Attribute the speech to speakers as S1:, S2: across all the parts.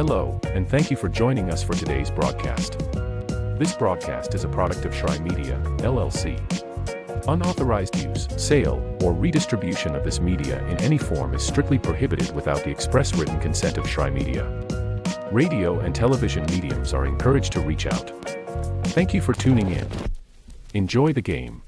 S1: Hello, and thank you for joining us for today's broadcast. This broadcast is a product of Shry Media, LLC. Unauthorized use, sale, or redistribution of this media in any form is strictly prohibited without the express written consent of Shry Media. Radio and television mediums are encouraged to reach out. Thank you for tuning in. Enjoy the game.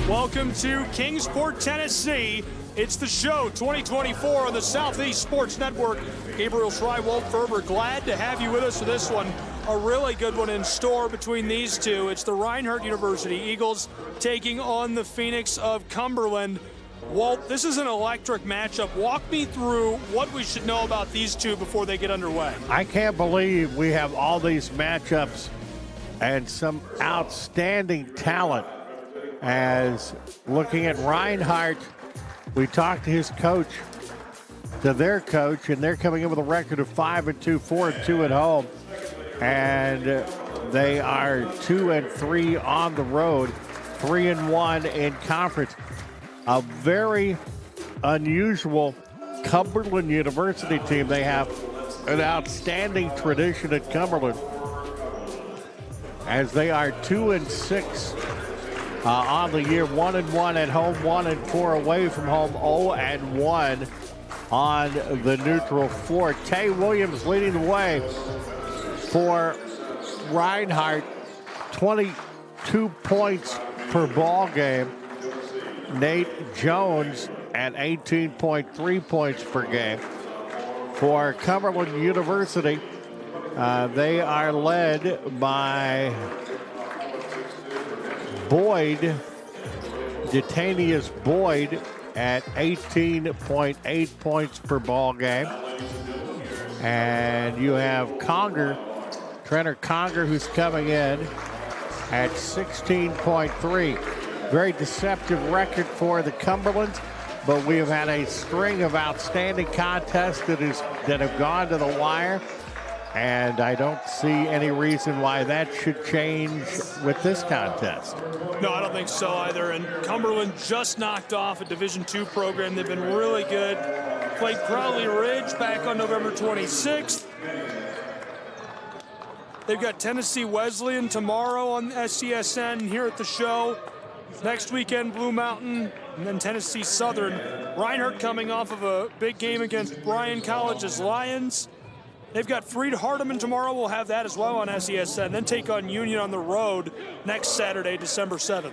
S2: Welcome to Kingsport, Tennessee. It's the show 2024 on the Southeast Sports Network. Gabriel Shry, Walt Ferber, glad to have you with us for this one. A really good one in store between these two. It's the Reinhardt University Eagles taking on the Phoenix of Cumberland. Walt, this is an electric matchup. Walk me through what we should know about these two before they get underway.
S3: I can't believe we have all these matchups and some outstanding talent. As looking at Reinhardt, we talked to his coach, to their coach, and they're coming in with a record of 5-2, 4-2 at home. And they are 2-3 on the road, 3-1 in conference. A very unusual Cumberland University team. They have an outstanding tradition at Cumberland, as they are 2-6 on the year, 1-1 at home, 1-4 away from home, 0-1 on the neutral floor. Tay Williams leading the way for Reinhardt, 22 points per ball game. Nate Jones at 18.3 points per game. For Cumberland University, they are led by Boyd, Detanius Boyd at 18.8 points per ball game. And you have Conger, Trenner Conger, who's coming in at 16.3. Very deceptive record for the Cumberlands, but we have had a string of outstanding contests that have gone to the wire. And I don't see any reason why that should change with this contest.
S2: No, I don't think so either. And Cumberland just knocked off a Division II program. They've been really good. Played Crowley Ridge back on November 26th. They've got Tennessee Wesleyan tomorrow on SCSN here at the show. Next weekend, Blue Mountain, and then Tennessee Southern. Reinhardt coming off of a big game against Bryan College's Lions. They've got Freed Hardeman tomorrow. We'll have that as well on SESN. Then take on Union on the road next Saturday, December 7th.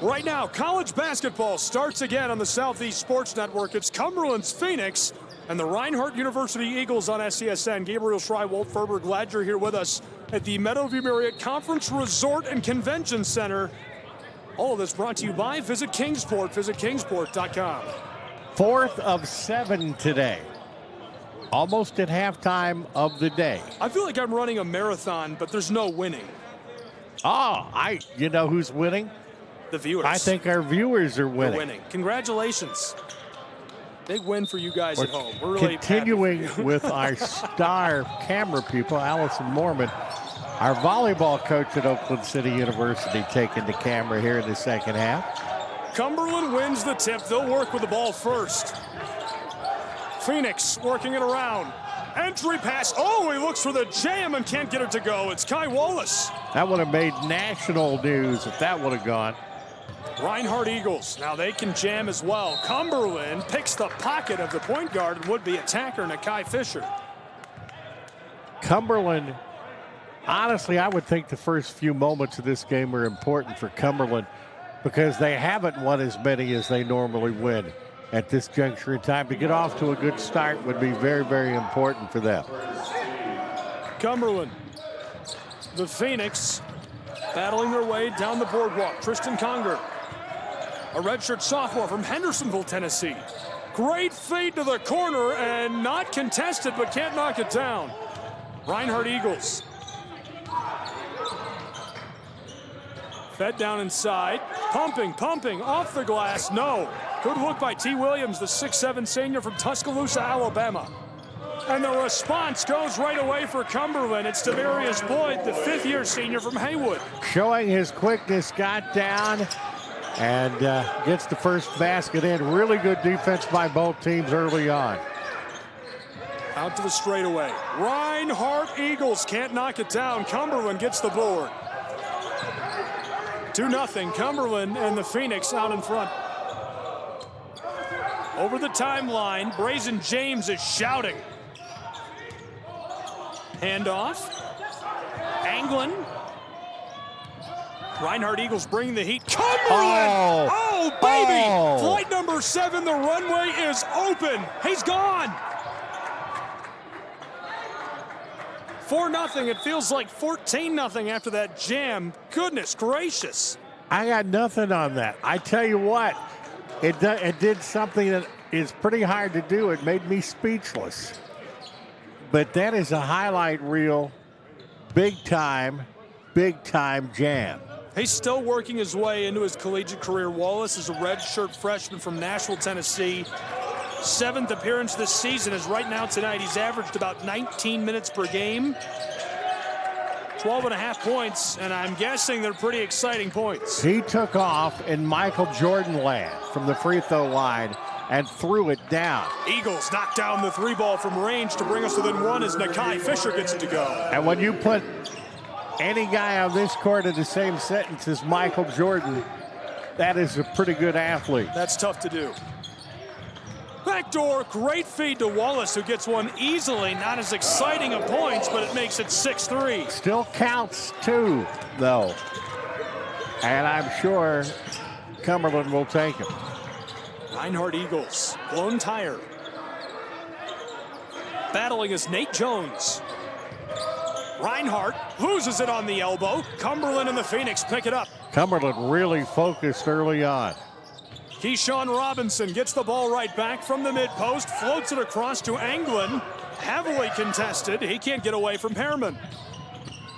S2: Right now, college basketball starts again on the Southeast Sports Network. It's Cumberland's Phoenix and the Reinhardt University Eagles on SESN. Gabriel Shry, Walt Ferber, glad you're here with us at the Meadowview Marriott Conference Resort and Convention Center. All of this brought to you by Visit Kingsport. Visit kingsport.com.
S3: 4th of 7 today. Almost at halftime of the day.
S2: I feel like I'm running a marathon, but there's no winning.
S3: Oh, you know who's winning?
S2: The viewers.
S3: I think our viewers are winning.
S2: We're winning. Congratulations. Big win for you guys at home. We're really
S3: continuing with our star camera people, Allison Mormon, our volleyball coach at Oakland City University, taking the camera here in the second half.
S2: Cumberland wins the tip. They'll work with the ball first. Phoenix working it around. Entry pass. Oh, he looks for the jam and can't get it to go. It's Kai Wallace.
S3: That would have made national news if that would have gone.
S2: Reinhardt Eagles, now they can jam as well. Cumberland picks the pocket of the point guard and would-be attacker Nakai Fisher.
S3: Cumberland, honestly, I would think the first few moments of this game are important for Cumberland because they haven't won as many as they normally win at this juncture in time. To get off to a good start would be very, very important for them.
S2: Cumberland, the Phoenix, battling their way down the boardwalk. Tristan Conger, a redshirt sophomore from Hendersonville, Tennessee. Great feed to the corner and not contested, but can't knock it down. Reinhardt Eagles. Fed down inside, pumping, off the glass, no. Good look by T. Williams, the 6'7" senior from Tuscaloosa, Alabama. And the response goes right away for Cumberland. It's Devarius Boyd, the 5th-year senior from Haywood.
S3: Showing his quickness, got down and gets the first basket in. Really good defense by both teams early on.
S2: Out to the straightaway. Reinhardt Eagles can't knock it down. Cumberland gets the board. 2-0, Cumberland and the Phoenix out in front. Over the timeline, Brazen James is shouting. Handoff. Anglin. Reinhardt Eagles bringing the heat. Cumberland! Oh, baby!
S3: Oh.
S2: Flight number 7, the runway is open. He's gone. 4-0. It feels like 14-0 after that jam. Goodness gracious.
S3: I got nothing on that. I tell you what, it did something that is pretty hard to do. It made me speechless. But that is a highlight reel, big time jam.
S2: He's still working his way into his collegiate career. Wallace is a redshirt freshman from Nashville, Tennessee. 7th appearance this season, as right now tonight he's averaged about 19 minutes per game. 12.5 points, and I'm guessing they're pretty exciting points.
S3: He took off in Michael Jordan land from the free throw line and threw it down.
S2: Eagles knock down the 3-ball from range to bring us within 1 as Nakai Fisher gets it to go.
S3: And when you put any guy on this court in the same sentence as Michael Jordan, that is a pretty good athlete.
S2: That's tough to do. Backdoor, great feed to Wallace, who gets one easily. Not as exciting a points, but it makes it 6-3.
S3: Still counts 2, though. And I'm sure Cumberland will take him.
S2: Reinhardt Eagles, blown tire. Battling is Nate Jones. Reinhardt loses it on the elbow. Cumberland and the Phoenix pick it up.
S3: Cumberland really focused early on.
S2: Keyshawn Robinson gets the ball right back from the mid-post, floats it across to Anglin. Heavily contested. He can't get away from Pearman.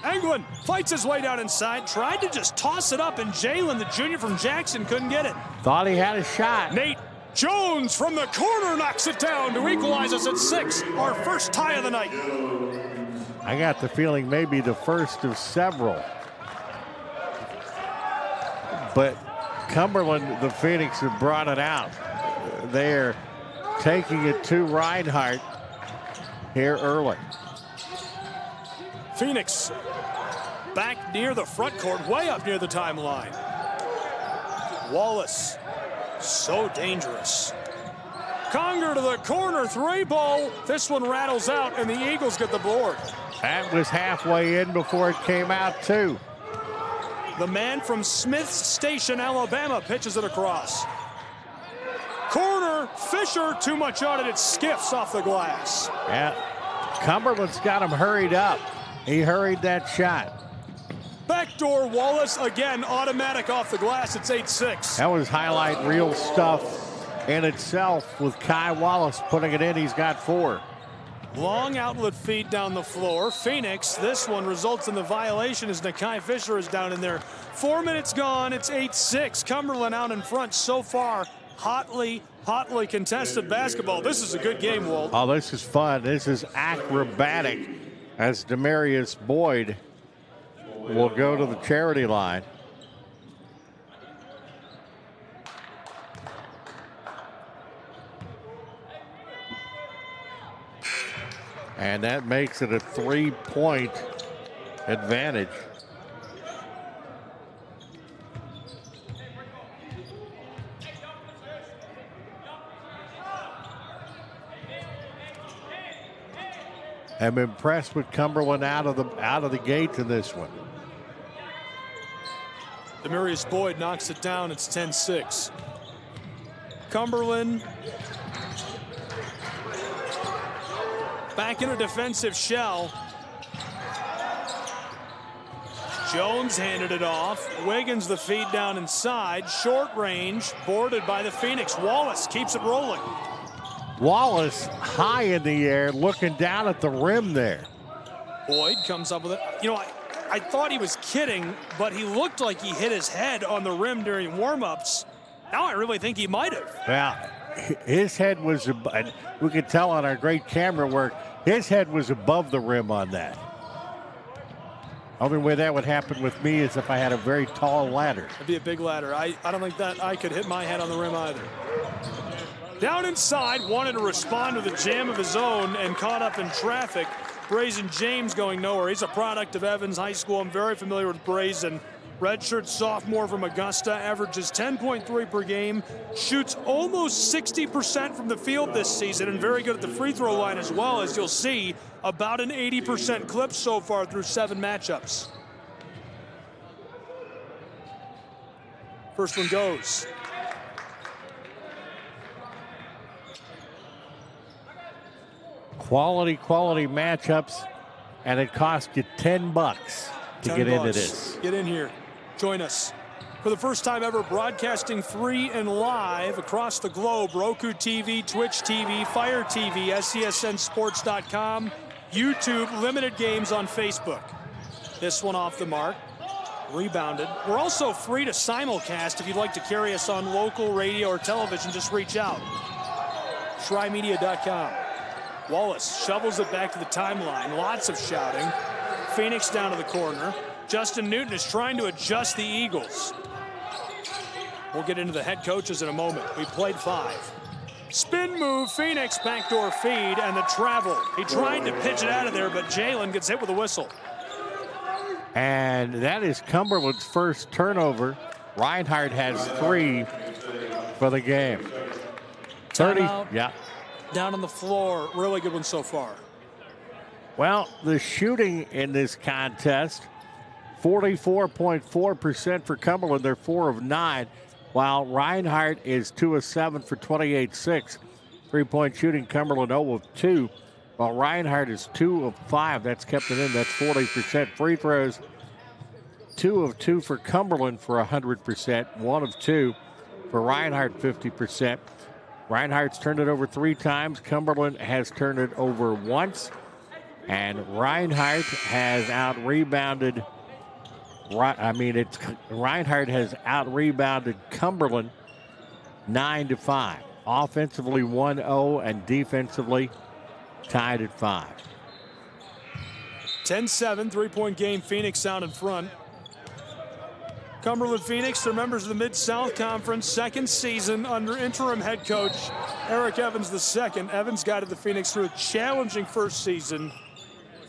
S2: Anglin fights his way down inside, tried to just toss it up, and Jalen, the junior from Jackson, couldn't get it.
S3: Thought he had a shot.
S2: Nate Jones from the corner knocks it down to equalize us at 6. Our first tie of the night.
S3: I got the feeling maybe the first of several. But Cumberland, the Phoenix, have brought it out. They're taking it to Reinhardt here early.
S2: Phoenix back near the front court, way up near the timeline. Wallace, so dangerous. Conger to the corner, 3-ball. This one rattles out, and the Eagles get the board.
S3: That was halfway in before it came out, too.
S2: The man from Smiths Station, Alabama, pitches it across. Corner, Fisher, too much on it. It skiffs off the glass.
S3: Yeah, Cumberland's got him hurried up. He hurried that shot.
S2: Backdoor Wallace, again, automatic off the glass. It's 8-6.
S3: That was highlight reel stuff in itself with Kai Wallace putting it in. He's got 4.
S2: Long outlet feed down the floor. Phoenix, this one results in the violation as Nakai Fisher is down in there. 4 minutes gone. It's 8-6. Cumberland out in front so far. Hotly contested basketball. This is a good game, Walt.
S3: Oh, this is fun. This is acrobatic as Devarius Boyd will go to the charity line. And that makes it a 3-point advantage. I'm impressed with Cumberland out of the gates in this one.
S2: Demarius Boyd knocks it down. It's 10-6. Cumberland back in a defensive shell. Jones handed it off. Wiggins the feed down inside. Short range, boarded by the Phoenix. Wallace keeps it rolling.
S3: Wallace high in the air, looking down at the rim there.
S2: Boyd comes up with it. You know, I thought he was kidding, but he looked like he hit his head on the rim during warm-ups. Now I really think he might have.
S3: Well, his head was, we could tell on our great camera work, his head was above the rim on that. Only way that would happen with me is if I had a very tall ladder.
S2: It'd be a big ladder. I don't think that I could hit my head on the rim either. Down inside, wanted to respond with a jam of his own and caught up in traffic. Brazen James going nowhere. He's a product of Evans High School. I'm very familiar with Brazen. Redshirt sophomore from Augusta, averages 10.3 per game, shoots almost 60% from the field this season, and very good at the free throw line as well, as you'll see, about an 80% clip so far through 7 matchups. First one goes.
S3: Quality matchups, and it cost you $10 to get into this.
S2: Get in here. Join us. For the first time ever, broadcasting free and live across the globe. Roku TV, Twitch TV, Fire TV, SCSNSports.com, YouTube, limited games on Facebook. This one off the mark. Rebounded. We're also free to simulcast if you'd like to carry us on local radio or television. Just reach out. ShryMedia.com. Wallace shovels it back to the timeline. Lots of shouting. Phoenix down to the corner. Justin Newton is trying to adjust the Eagles. We'll get into the head coaches in a moment. We played 5. Spin move, Phoenix, backdoor feed, and the travel. He tried to pitch it out of there, but Jalen gets hit with a whistle.
S3: And that is Cumberland's first turnover. Reinhardt has 3 for the game. 30,
S2: Timeout.
S3: yeah.
S2: Down on the floor. Really good one so far.
S3: Well, the shooting in this contest, 44.4% for Cumberland. They're 4 of 9, while Reinhardt is 2 of 7 for 28.6. 3-point shooting, Cumberland 0 of 2, while Reinhardt is 2 of 5. That's kept it in. That's 40%. Free throws, 2 of 2 for Cumberland for 100%. 1 of 2 for Reinhardt, 50%. Reinhardt's turned it over 3 times. Cumberland has turned it over once. And Reinhardt has out-rebounded. Reinhardt has out-rebounded Cumberland 9-5. Offensively 1-0 and defensively tied at 5.
S2: 10-7, 3-point game. Phoenix out in front. Cumberland Phoenix, they're members of the Mid-South Conference, second season under interim head coach Eric Evans II. Evans guided the Phoenix through a challenging first season.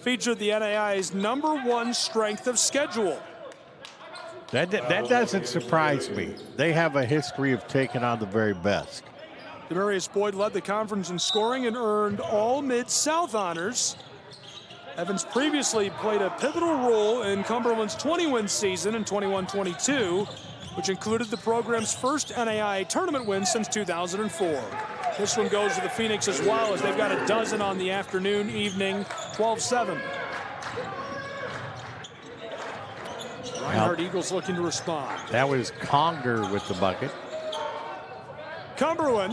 S2: Featured the NAIA's #1 strength of schedule.
S3: That doesn't surprise me. They have a history of taking on the very best.
S2: Demarius Boyd led the conference in scoring and earned all Mid-South honors. Evans previously played a pivotal role in Cumberland's 20-win season in 21-22, which included the program's first NAIA tournament win since 2004. This one goes to the Phoenix as well, as they've got a dozen on the afternoon, evening, 12-7. Reinhardt Eagles looking to respond.
S3: That was Conger with the bucket.
S2: Cumberland,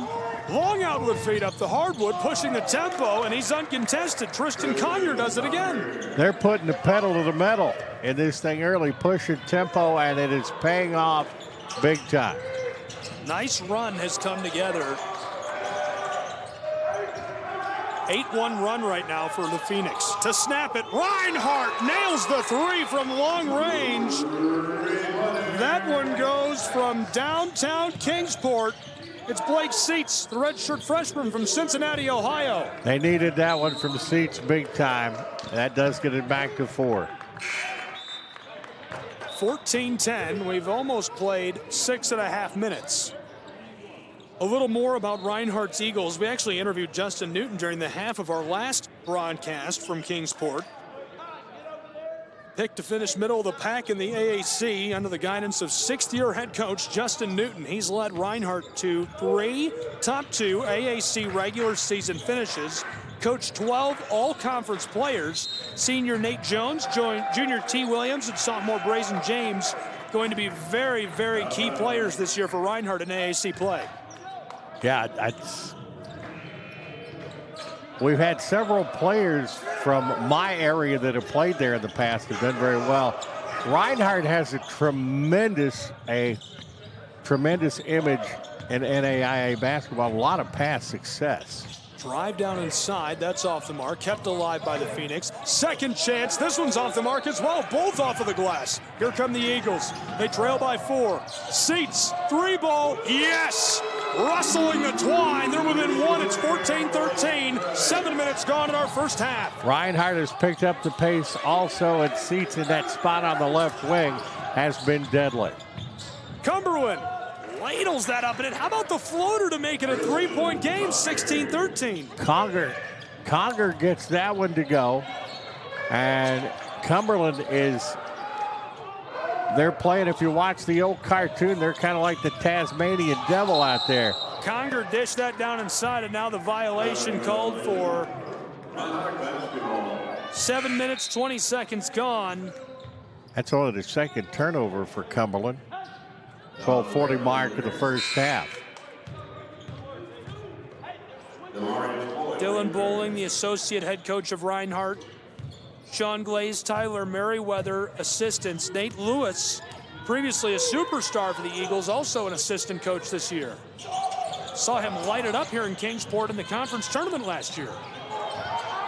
S2: long outlet feed up the hardwood, pushing the tempo, and he's uncontested. Tristan Conger does it again.
S3: They're putting the pedal to the metal in this thing early, pushing tempo, and it is paying off big time.
S2: Nice run has come together. 8-1 run right now for the Phoenix. To snap it, Reinhardt nails the 3 from long range. That one goes from downtown Kingsport. It's Blake Seats, the redshirt freshman from Cincinnati, Ohio.
S3: They needed that one from Seats big time. That does get it back to 4.
S2: 14-10. We've almost played 6.5 minutes. A little more about Reinhardt's Eagles. We actually interviewed Justin Newton during the half of our last broadcast from Kingsport. Picked to finish middle of the pack in the AAC under the guidance of sixth-year head coach Justin Newton. He's led Reinhardt to 3 top 2 AAC regular season finishes, coached 12 all-conference players. Senior Nate Jones, junior T. Williams, and sophomore Brazen James going to be very, very key players this year for Reinhardt in AAC play.
S3: Yeah, we've had several players from my area that have played there in the past have done very well. Reinhardt has a tremendous image in NAIA basketball, a lot of past success.
S2: Drive down inside, that's off the mark, kept alive by the Phoenix. Second chance, this one's off the mark as well, both off of the glass. Here come the Eagles, they trail by 4. Seats, 3-ball, yes! Rustling the twine, they're within 1, it's 14-13, 7 minutes gone in our first half.
S3: Reinhardt has picked up the pace also, and Seats in that spot on the left wing has been deadly.
S2: Cumberland ladles that up in it. How about the floater to make it a 3-point game, 16-13?
S3: Conger gets that one to go. And Cumberland they're playing, if you watch the old cartoon, they're kind of like the Tasmanian devil out there.
S2: Conger dished that down inside, and now the violation called for 7 minutes, 20 seconds gone.
S3: That's only the second turnover for Cumberland. 12:40 mark of the first half.
S2: Dylan Bowling, the associate head coach of Reinhardt. Sean Glaze, Tyler Merriweather, assistants. Nate Lewis, previously a superstar for the Eagles, also an assistant coach this year. Saw him light it up here in Kingsport in the conference tournament last year.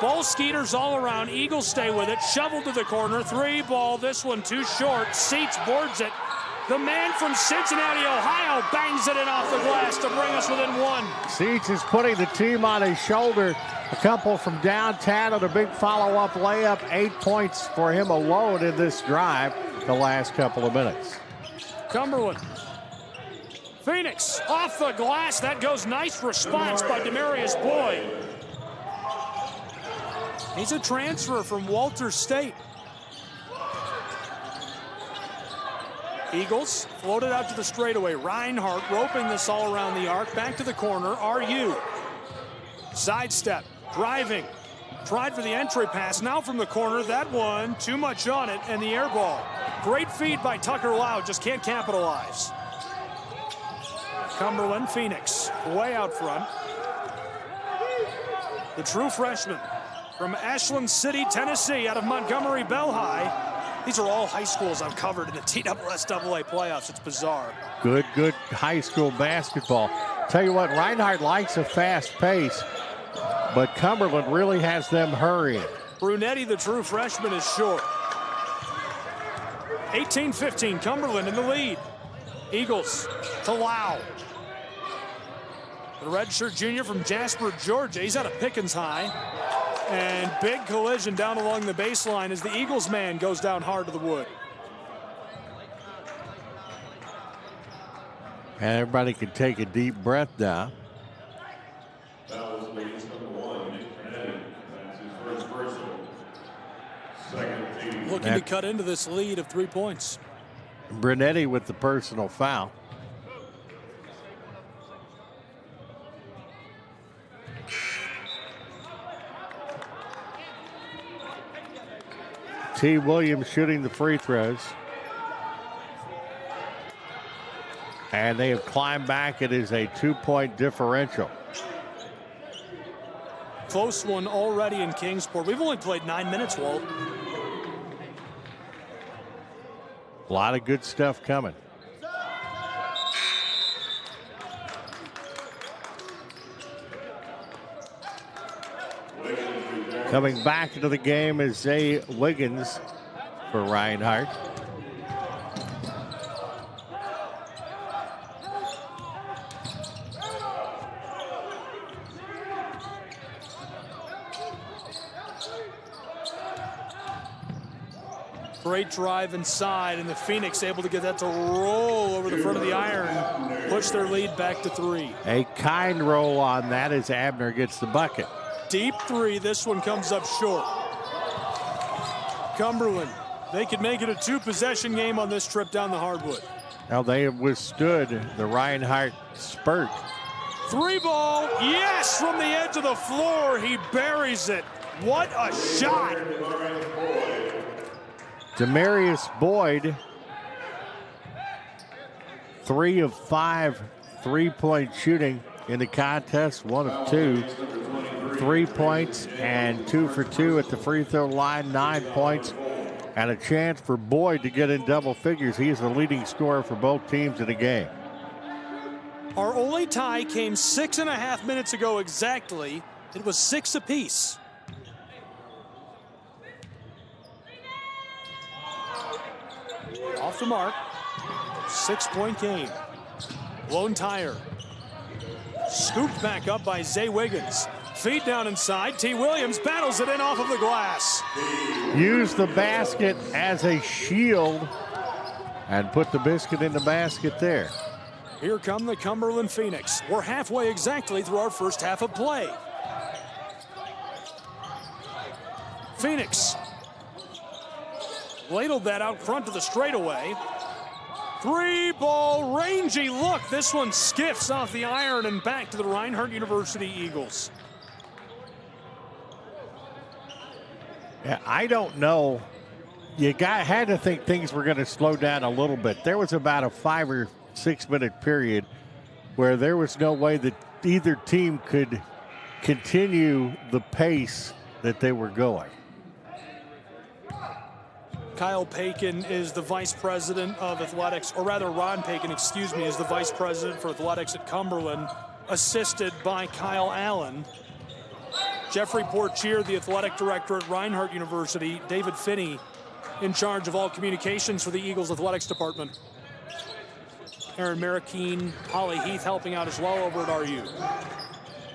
S2: Ball skeeters all around. Eagles stay with it. Shoveled to the corner. 3-ball. This one too short. Seats boards it. The man from Cincinnati, Ohio, bangs it in off the glass to bring us within 1.
S3: Seats is putting the team on his shoulder. A couple from downtown and a big follow-up layup. 8 points for him alone in this drive the last couple of minutes.
S2: Cumberland. Phoenix off the glass. That goes nice response by Demarius Boyd. He's a transfer from Walter State. Eagles floated out to the straightaway. Reinhardt roping this all around the arc. Back to the corner. RU. Sidestep. Driving. Tried for the entry pass. Now from the corner. That one too much on it. And the air ball. Great feed by Tucker Loud. Just can't capitalize. Cumberland, Phoenix. Way out front. The true freshman from Ashland City, Tennessee, out of Montgomery Bell High. These are all high schools I've covered in the TSSAA playoffs. It's bizarre.
S3: Good high school basketball. Tell you what, Reinhardt likes a fast pace, but Cumberland really has them hurrying.
S2: Brunetti, the true freshman, is short. 18-15, Cumberland in the lead. Eagles to Lau. The redshirt junior from Jasper, Georgia. He's out of Pickens High. And big collision down along the baseline as the Eagles man goes down hard to the wood.
S3: And everybody can take a deep breath now.
S2: Looking to cut into this lead of 3 points.
S3: Brunetti with the personal foul. T. Williams shooting the free throws. And they have climbed back. It is a 2-point differential.
S2: Close one already in Kingsport. We've only played 9 minutes, Walt.
S3: A lot of good stuff coming. Coming back into the game is Zay Wiggins for Reinhardt.
S2: Great drive inside, and the Phoenix able to get that to roll over the front of the iron, push their lead back to 3.
S3: A kind roll on that as Abner gets the bucket.
S2: Deep 3, this one comes up short. Cumberland, they could make it a 2-possession game on this trip down the hardwood.
S3: Now they have withstood the Reinhardt spurt.
S2: 3 ball, yes, from the edge of the floor, he buries it. What a shot!
S3: Demarius Boyd, 3 of 5 3-point shooting in the contest, 1 of 2. 3 points and 2 for 2 at the free throw line, 9 points, and a chance for Boyd to get in double figures. He is the leading scorer for both teams in the game.
S2: Our only tie came 6.5 minutes ago exactly. It was 6 apiece. Off the mark, 6-point game. Lone tire. Scooped back up by Zay Wiggins. Feed down inside. T. Williams battles it in off of the glass.
S3: Use the basket as a shield and put the biscuit in the basket there.
S2: Here come the Cumberland Phoenix. We're halfway exactly through our first half of play. Phoenix ladled that out front to the straightaway. 3-ball, rangy look. This one skiffs off the iron and back to the Reinhardt University Eagles.
S3: Yeah, I don't know. Had to think things were going to slow down a little bit. There was about a 5 or 6 minute period where there was no way that either team could continue the pace that they were going.
S2: Kyle Pakin is the vice president of athletics, or rather Ron Pakin, excuse me, is the vice president for athletics at Cumberland, assisted by Kyle Allen. Jeffrey Portier, the athletic director at Reinhardt University. David Finney in charge of all communications for the Eagles athletics department. Aaron Marroquin, Holly Heath helping out as well over at RU.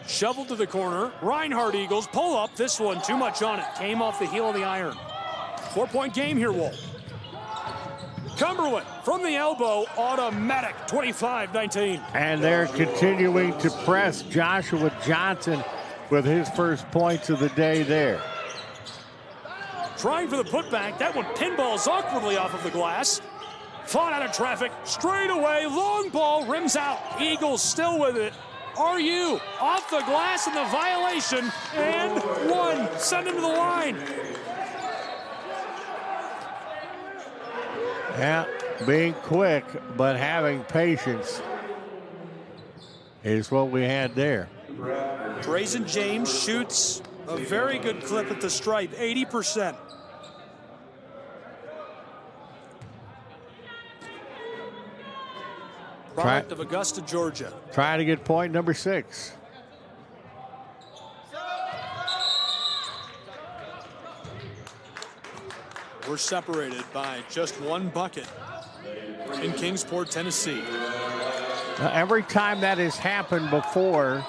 S2: Shoveled to the corner. Reinhardt Eagles pull up. This one, too much on it. Came off the heel of the iron. 4-point game here, Wolf. Cumberland from the elbow, automatic, 25-19.
S3: And they're continuing to press. Joshua Johnson with his first points of the day there.
S2: Trying for the putback. That one pinballs awkwardly off of the glass. Fought out of traffic. Straight away. Long ball. Rims out. Eagles still with it. RU off the glass in the violation. And 1. Send him to the line.
S3: Yeah, being quick but having patience is what we had there.
S2: Drazen James shoots a very good clip at the stripe, 80%. Product of Augusta, Georgia.
S3: Trying to get point number 6.
S2: We're separated by just 1 bucket in Kingsport, Tennessee.
S3: Every time that has happened before,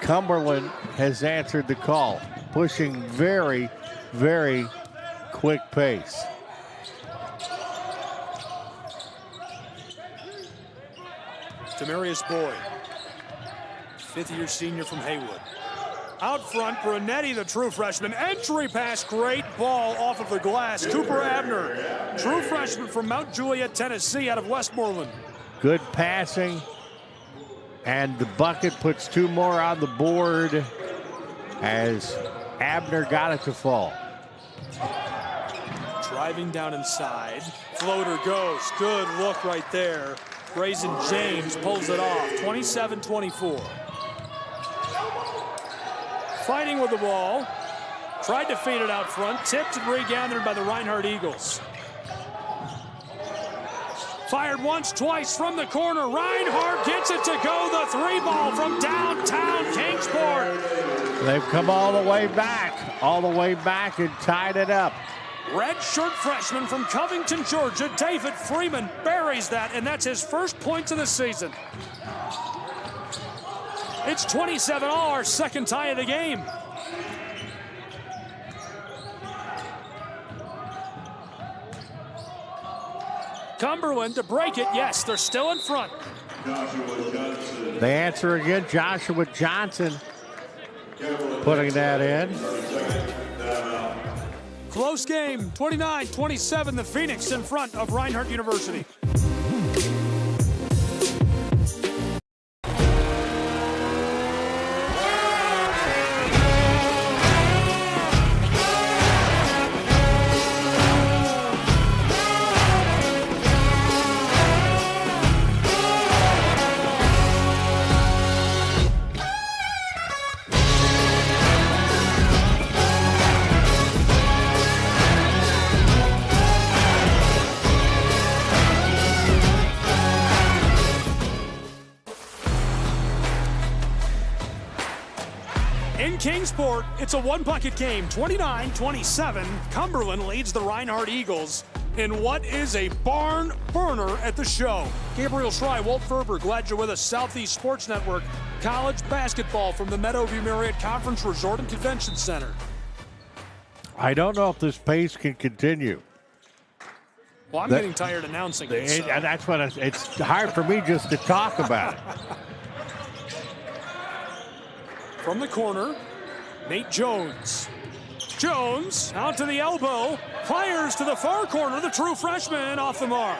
S3: Cumberland has answered the call, pushing very, very quick pace.
S2: Demarius Boyd, 5th-year senior from Haywood. Out front, Brunetti, the true freshman. Entry pass, great ball off of the glass. Cooper Abner, true freshman from Mount Juliet, Tennessee, out of Westmoreland.
S3: Good passing, and the bucket puts 2 more on the board as Abner got it to fall.
S2: Driving down inside, floater goes. Good look right there. Drazen James pulls it off, 27-24. Fighting with the ball. Tried to feed it out front. Tipped and regathered by the Reinhardt Eagles. Fired once, twice from the corner. Reinhardt gets it to go. The 3-ball from downtown Kingsport.
S3: They've come all the way back and tied it up.
S2: Red shirt freshman from Covington, Georgia, David Freeman buries that, and that's his first points of the season. It's 27-all, our second tie of the game. Cumberland to break it. Yes, they're still in front.
S3: The answer again, Joshua Johnson putting that in.
S2: Close game, 29-27, the Phoenix in front of Reinhardt University. In Kingsport, it's a one-bucket game, 29-27. Cumberland leads the Reinhardt Eagles in what is a barn burner at the show. Gabriel Schrei, Walt Ferber, glad you're with us. Southeast Sports Network, college basketball from the Meadowview Marriott Conference Resort and Convention Center.
S3: I don't know if this pace can continue.
S2: Well, I'm getting tired announcing it. So.
S3: And that's what it's hard for me just to talk about it.
S2: From the corner, Nate Jones. Jones out to the elbow, fires to the far corner, the true freshman off the mark.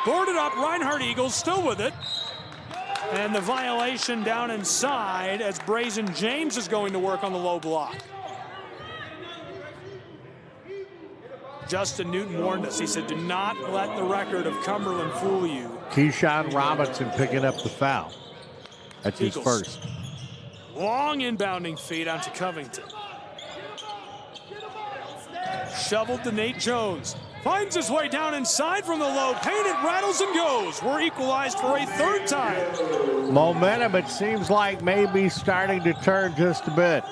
S2: Boarded up, Reinhardt Eagles still with it. And the violation down inside as Brazen James is going to work on the low block. Justin Newton warned us. He said, do not let the record of Cumberland fool you.
S3: Keyshawn Robinson picking up the foul. That's his first.
S2: Long inbounding feed onto Covington. Shoveled to Nate Jones. Finds his way down inside from the low. Painted, rattles and goes. We're equalized for a third time.
S3: Momentum, it seems like, maybe starting to turn just a bit.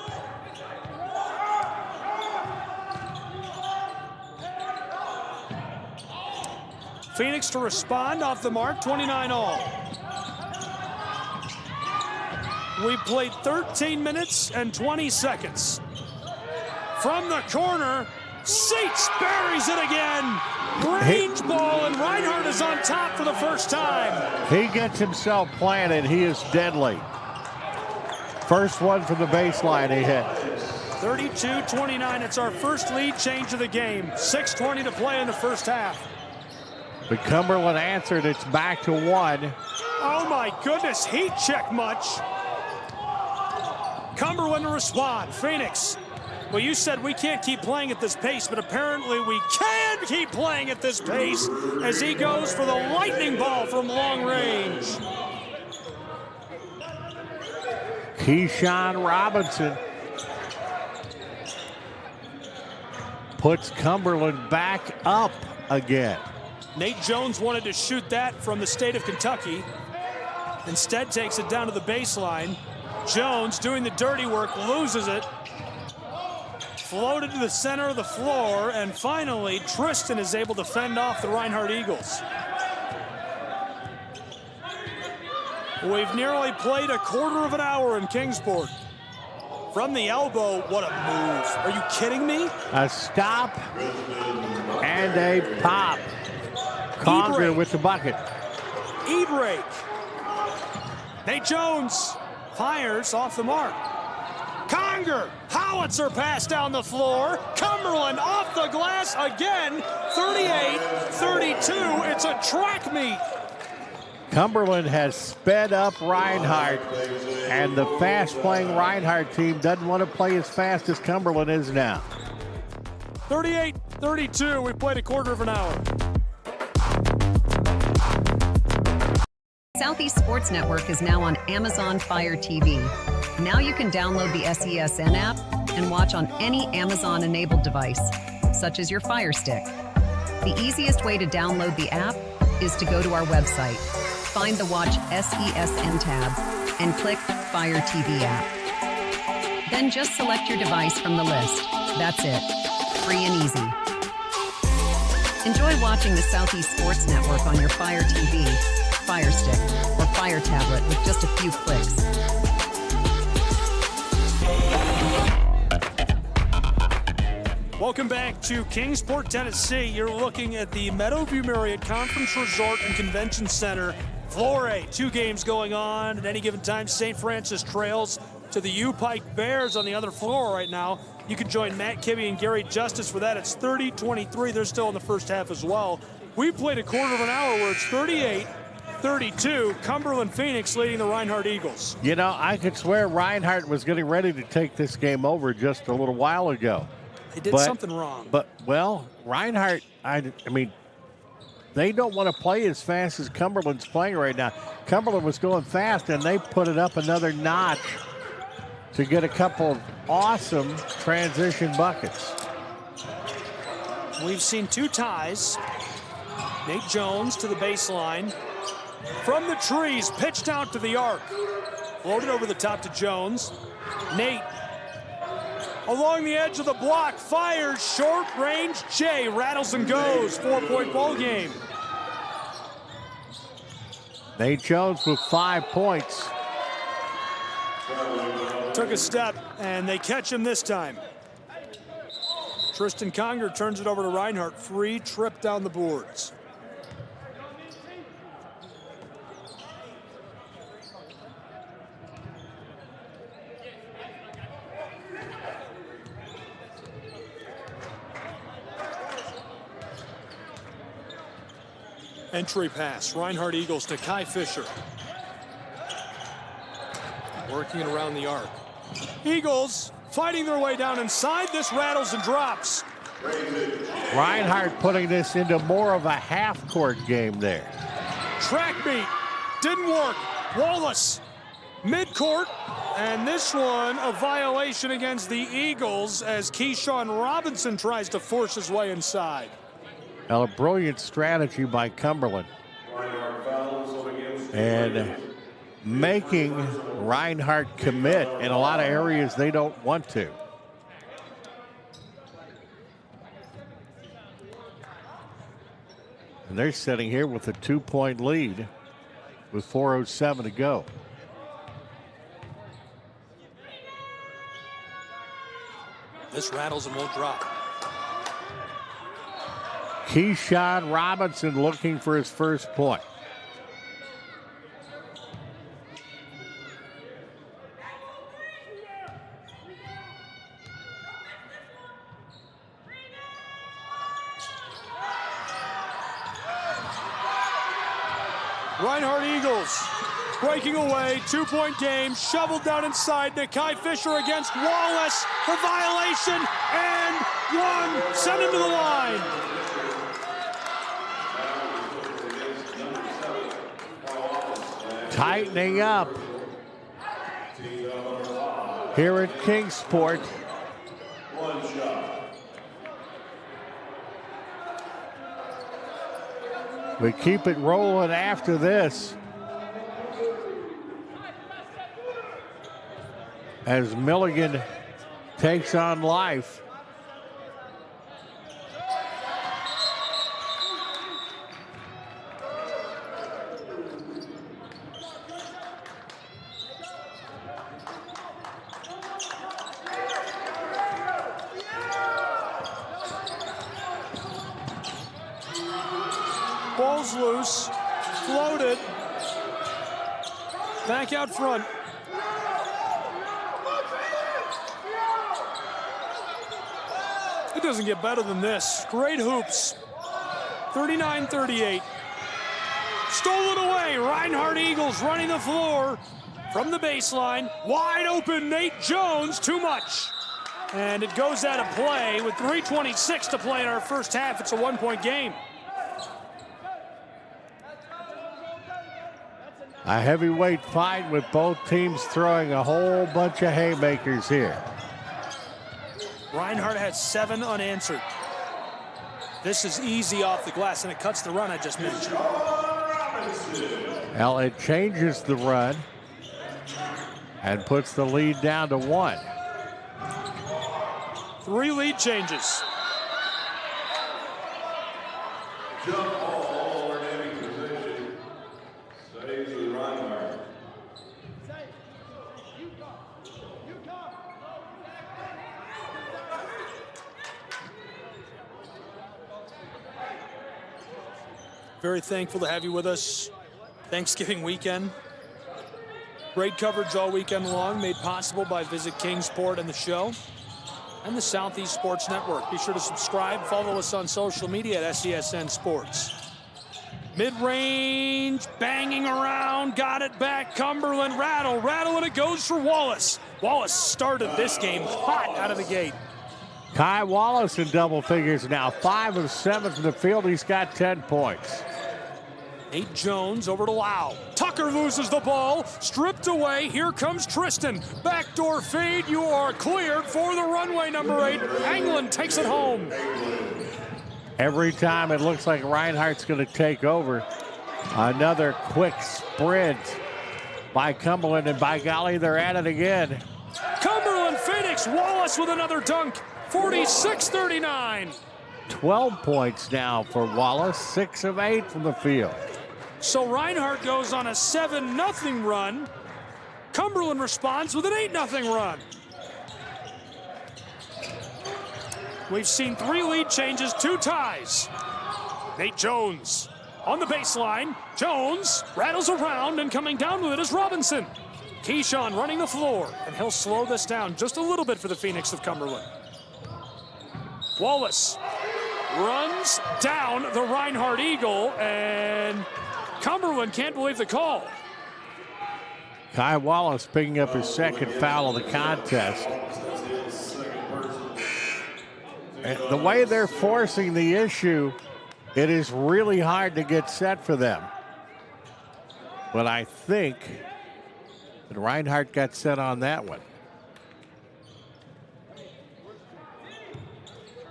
S2: Phoenix to respond off the mark, 29 all. We played 13 minutes and 20 seconds. From the corner, Seats buries it again. Range ball, and Reinhardt is on top for the first time.
S3: He gets himself planted. He is deadly. First one from the baseline he hit.
S2: 32-29. It's our first lead change of the game. 6:20 to play in the first half.
S3: But Cumberland answered. It's back to one.
S2: Oh my goodness, heat check much. Cumberland to respond. Phoenix. Well, you said we can't keep playing at this pace, but apparently we can keep playing at this pace as he goes for the lightning ball from long range.
S3: Keyshawn Robinson puts Cumberland back up again.
S2: Nate Jones wanted to shoot that from the state of Kentucky. Instead takes it down to the baseline. Jones doing the dirty work, loses it. Floated to the center of the floor, and finally Tristan is able to fend off the Reinhardt Eagles. We've nearly played a quarter of an hour in Kingsport. From the elbow, what a move. Are you kidding me?
S3: A stop and a pop. Conger with the bucket.
S2: E-break. Nate Jones fires off the mark. Conger, howitzer pass down the floor. Cumberland off the glass again. 38-32. It's a track meet.
S3: Cumberland has sped up Reinhardt, and the fast-playing Reinhardt team doesn't want to play as fast as Cumberland is now.
S2: 38-32. We played a quarter of an hour.
S4: Southeast Sports Network is now on Amazon Fire TV. Now you can download the SESN app and watch on any Amazon-enabled device, such as your Fire Stick. The easiest way to download the app is to go to our website, find the Watch SESN tab, and click Fire TV app. Then just select your device from the list. That's it. Free and easy. Enjoy watching the Southeast Sports Network on your Fire TV, Fire Stick, or Fire Tablet with just a few clicks.
S2: Welcome back to Kingsport, Tennessee. You're looking at the Meadowview Marriott Conference Resort and Convention Center. Floor A, 2 games going on at any given time. St. Francis trails to the U-Pike Bears on the other floor right now. You can join Matt Kibbe and Gary Justice for that. It's 30-23. They're still in the first half as well. We played a quarter of an hour where it's 38-32. Cumberland Phoenix leading the Reinhardt Eagles.
S3: You know, I could swear Reinhardt was getting ready to take this game over just a little while ago.
S2: They did something wrong.
S3: But, well, Reinhardt, I mean, they don't want to play as fast as Cumberland's playing right now. Cumberland was going fast, and they put it up another notch to get a couple of awesome transition buckets.
S2: We've seen 2 ties. Nate Jones to the baseline. From the trees, pitched out to the arc. Floated over the top to Jones. Nate along the edge of the block, fires, short range, Jay rattles and goes. 4-point ball game.
S3: Nate Jones with 5 points.
S2: Took a step, and they catch him this time. Tristan Conger turns it over to Reinhardt. Free trip down the boards. Entry pass, Reinhardt Eagles to Kai Fisher. Working it around the arc. Eagles fighting their way down inside. This rattles and drops.
S3: Reinhardt putting this into more of a half-court game there.
S2: Track beat, didn't work. Wallace, midcourt, and this one a violation against the Eagles as Keyshawn Robinson tries to force his way inside.
S3: Now, a brilliant strategy by Cumberland. And making Reinhardt commit in a lot of areas they don't want to. And they're sitting here with a 2-point lead with 4:07 to go.
S2: This rattles and won't drop.
S3: Keyshawn Robinson looking for his first point.
S2: Reinhardt Eagles breaking away, 2-point game, shoveled down inside. Nakai Fisher against Wallace, the violation, and one, sent him to the line.
S3: Tightening up here at Kingsport. We keep it rolling after this as Milligan takes on life.
S2: Ball's loose, floated, back out front. It doesn't get better than this. Great hoops, 39-38. Stolen away, Reinhardt Eagles running the floor from the baseline. Wide open, Nate Jones, too much. And it goes out of play with 3:26 to play in our first half. It's a 1-point game.
S3: A heavyweight fight with both teams throwing a whole bunch of haymakers here.
S2: Reinhardt has 7 unanswered. This is easy off the glass, and it cuts the run I just mentioned.
S3: Well, it changes the run and puts the lead down to 1.
S2: 3 lead changes. very thankful to have you with us. Thanksgiving weekend. Great coverage all weekend long, made possible by Visit Kingsport and the show and the Southeast Sports Network. Be sure to subscribe, follow us on social media at SESN Sports. Mid-range, banging around, got it back. Cumberland, rattle, and it goes for Wallace. Wallace started this game hot out of the gate.
S3: Kai Wallace in double figures now, 5 of 7 from the field. He's got 10 points.
S2: Nate Jones over to Lau. Tucker loses the ball, stripped away. Here comes Tristan. Backdoor feed. You are cleared for the runway, number 8. Anglin takes it home.
S3: Every time it looks like Reinhardt's going to take over. Another quick sprint by Cumberland, and by golly, they're at it again.
S2: Cumberland Phoenix. Wallace with another dunk. 46-39.
S3: 12 points now for Wallace, 6 of 8 from the field.
S2: So Reinhardt goes on a 7-0 run. Cumberland responds with an 8-0 run. We've seen 3 lead changes, 2 ties. Nate Jones on the baseline. Jones rattles around, and coming down with it is Robinson. Keyshawn running the floor, and he'll slow this down just a little bit for the Phoenix of Cumberland. Wallace runs down the Reinhardt Eagle, and Cumberland can't believe the call.
S3: Kai Wallace picking up his second foul of the contest. And the way they're forcing the issue, it is really hard to get set for them. But I think that Reinhardt got set on that one.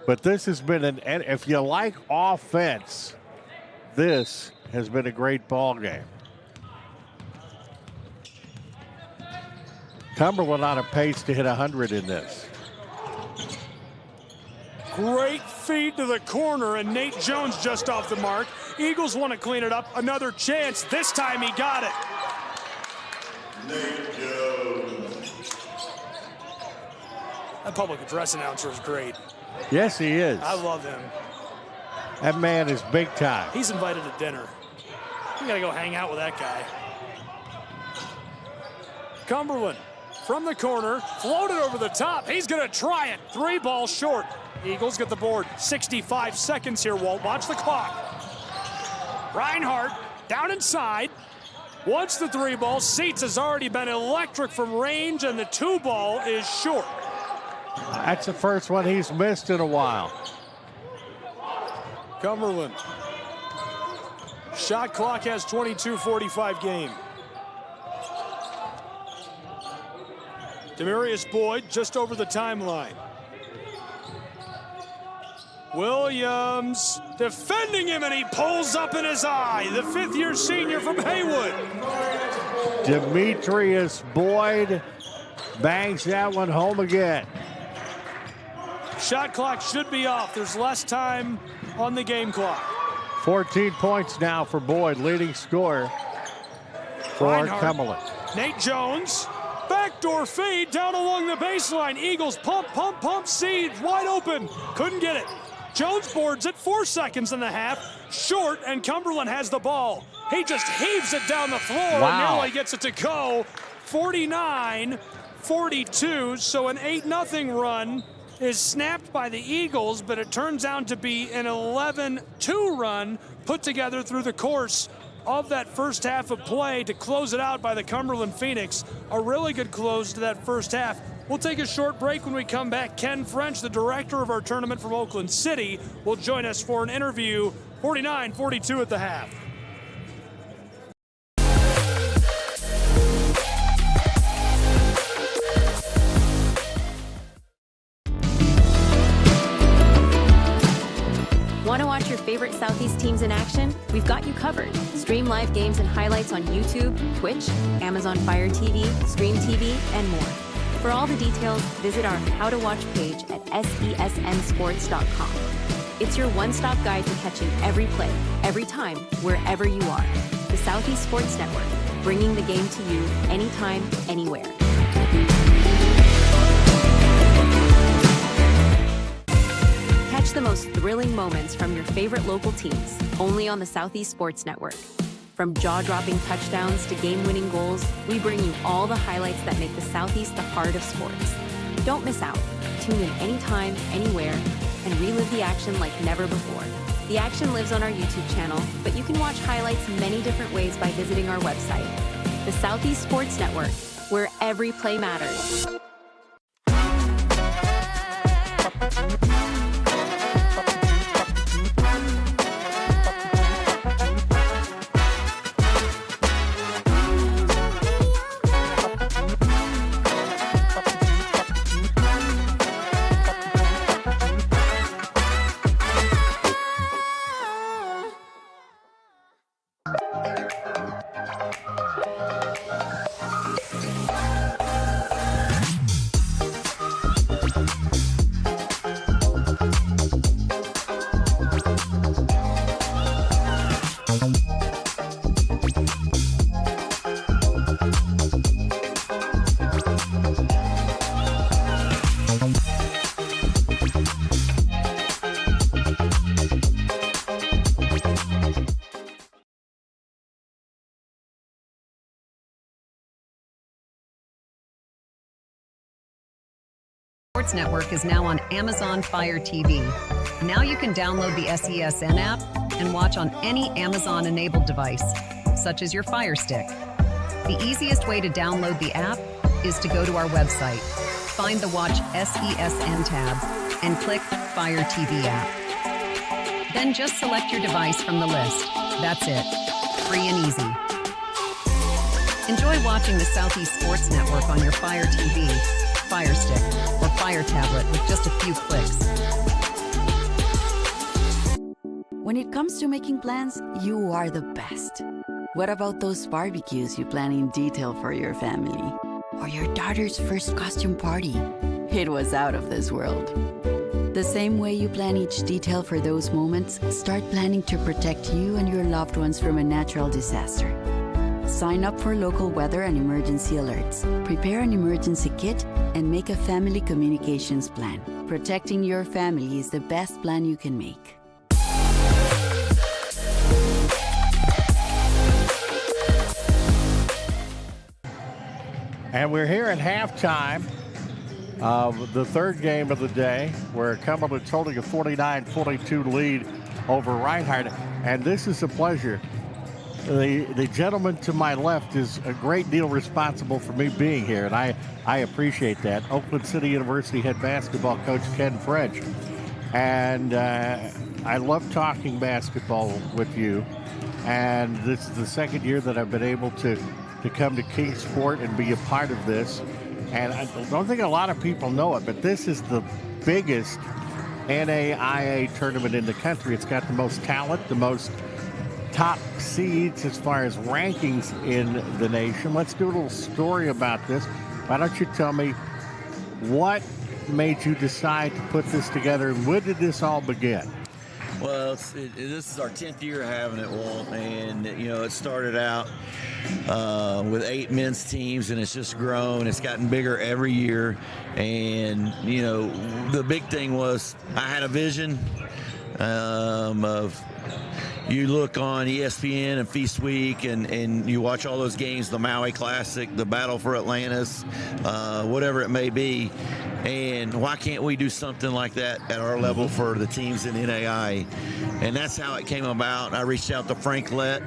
S3: But this has been if you like offense, this has been a great ball game. Cumberland on a pace to hit 100 in this.
S2: Great feed to the corner, and Nate Jones just off the mark. Eagles want to clean it up. Another chance. This time he got it.
S5: Nate Jones.
S2: That public address announcer is great.
S3: Yes, he is.
S2: I love him.
S3: That man is big time.
S2: He's invited to dinner. You gotta go hang out with that guy. Cumberland from the corner, floated over the top. He's gonna try it. 3 ball short. Eagles get the board. 65 seconds here, Walt. Watch the clock. Reinhardt down inside. Wants the 3 ball. Seats has already been electric from range, and the 2 ball is short.
S3: That's the first one he's missed in a while.
S2: Cumberland. Shot clock has 22:45 game. Demarius Boyd just over the timeline. Williams defending him, and he pulls up in his eye. The 5th-year senior from Haywood.
S3: Demetrius Boyd bangs that one home again.
S2: Shot clock should be off. There's less time on the game clock.
S3: 14 points now for Boyd, leading scorer for
S2: Reinhardt.
S3: Cumberland.
S2: Nate Jones, backdoor feed down along the baseline. Eagles pump, Seed wide open. Couldn't get it. Jones boards it, 4 seconds in the half. Short, and Cumberland has the ball. He just heaves it down the floor.
S3: Wow.
S2: And nearly gets it to go. 49-42, so an 8-0 run is snapped by the Eagles, but it turns out to be an 11-2 run put together through the course of that first half of play to close it out by the Cumberland Phoenix. A really good close to that first half. We'll take a short break. When we come back, Ken French, the director of our tournament from Oakland City, will join us for an interview. 49-42 at the half.
S6: Want to watch your favorite Southeast teams in action? We've got you covered. Stream live games and highlights on YouTube, Twitch, Amazon Fire TV, Stream TV, and more. For all the details, visit our How to Watch page at SESNsports.com. It's your one-stop guide to catching every play, every time, wherever you are. The Southeast Sports Network, bringing the game to you anytime, anywhere. Catch the most thrilling moments from your favorite local teams, only on the Southeast Sports Network. From jaw-dropping touchdowns to game-winning goals, we bring you all the highlights that make the Southeast the heart of sports. Don't miss out. Tune in anytime, anywhere, and relive the action like never before. The action lives on our YouTube channel, but you can watch highlights many different ways by visiting our website. The Southeast Sports Network, where every play matters.
S4: Sports Network is now on Amazon Fire TV. Now you can download the SESN app and watch on any Amazon-enabled device, such as your Fire Stick. The easiest way to download the app is to go to our website, find the Watch SESN tab, and click Fire TV app. Then just select your device from the list. That's it. Free and easy. Enjoy watching the Southeast Sports Network on your Fire TV, Fire Stick, or Fire tablet with just a few clicks.
S5: When it comes to making plans, you are the best. What about those barbecues you plan in detail for your family? Or your daughter's first costume party? It was out of this world. The same way you plan each detail for those moments, start planning to protect you and your loved ones from a natural disaster. Sign up for local weather and emergency alerts. Prepare an emergency kit and make a family communications plan. Protecting your family is the best plan you can make.
S3: And we're here at halftime of the third game of the day, where Cumberland's holding a 49-42 lead over Reinhardt. And this is a pleasure. The gentleman to my left is a great deal responsible for me being here, and I appreciate that. Oakland City University head basketball coach Ken French. And I love talking basketball with you. And this is the second year that I've been able to come to Kingsport and be a part of this. And I don't think a lot of people know it, but this is the biggest NAIA tournament in the country. It's got the most talent, the most top seeds as far as rankings in the nation. Let's do a little story about this. Why don't you tell me what made you decide to put this together, and when did this all begin?
S7: Well, this is our 10th year having it, Walt, and it started out with 8 men's teams, and it's just grown. It's gotten bigger every year, and the big thing was I had a vision of. You look on ESPN and Feast Week, and you watch all those games, the Maui Classic, the Battle for Atlantis, whatever it may be. And why can't we do something like that at our level for the teams in NAI? And that's how it came about. I reached out to Frank Lett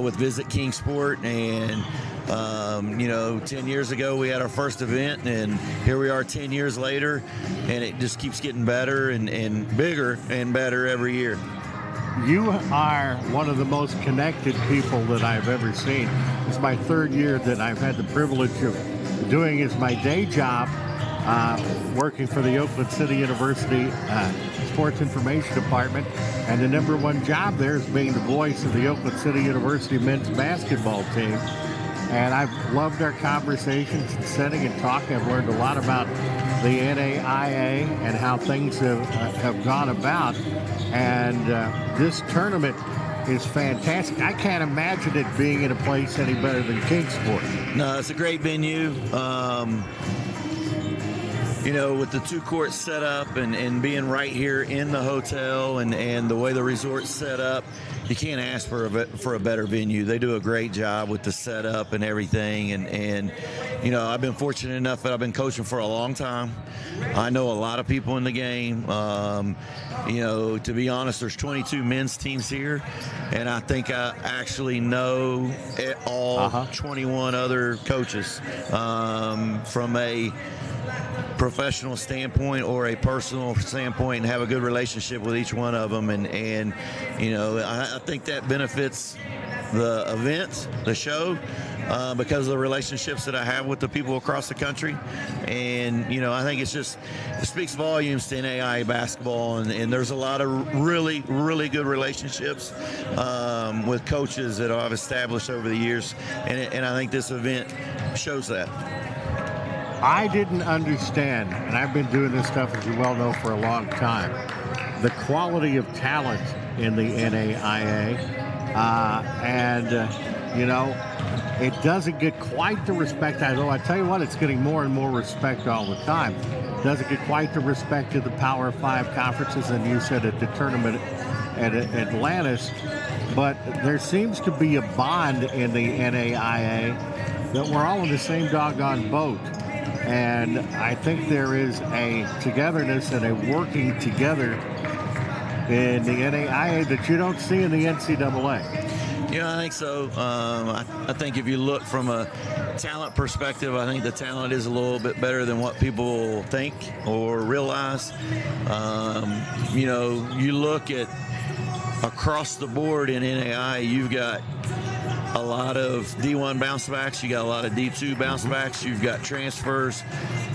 S7: with Visit Kingsport, and 10 years ago we had our first event, and here we are 10 years later, and it just keeps getting better and bigger and better every year.
S3: You are one of the most connected people that I've ever seen. It's my third year that I've had the privilege of doing as my day job, working for the Oakland City University Sports Information Department. And the number one job there is being the voice of the Oakland City University men's basketball team. And I've loved our conversations and sitting and talking. I've learned a lot about the NAIA and how things have gone about. And this tournament is fantastic. I can't imagine it being in a place any better than Kingsport.
S7: No, it's a great venue. with the 2 courts set up and being right here in the hotel and the way the resort's set up, you can't ask for a better venue. They do a great job with the setup and everything. And I've been fortunate enough that I've been coaching for a long time. I know a lot of people in the game. To be honest, there's 22 men's teams here, and I think I actually know all 21 other coaches from a professional standpoint or a personal standpoint, and have a good relationship with each one of them. And I think that benefits the event, the show, because of the relationships that I have with the people across the country. And I think it speaks volumes to NCAA basketball, and there's a lot of really, really good relationships with coaches that I've established over the years, and I think this event shows that.
S3: I didn't understand, and I've been doing this stuff, as you well know, for a long time, the quality of talent in the NAIA. It doesn't get quite the respect, although I tell you what, it's getting more and more respect all the time. It doesn't get quite the respect of the Power 5 conferences, and you said at the tournament at Atlantis, but there seems to be a bond in the NAIA that we're all in the same doggone boat. And I think there is a togetherness and a working together in the NAIA that you don't see in the NCAA.
S7: I think so. I think if you look from a talent perspective, I think the talent is a little bit better than what people think or realize. You look at across the board in NAIA, you've got a lot of D1 bounce backs, you got a lot of D2 bounce backs, you've got transfers,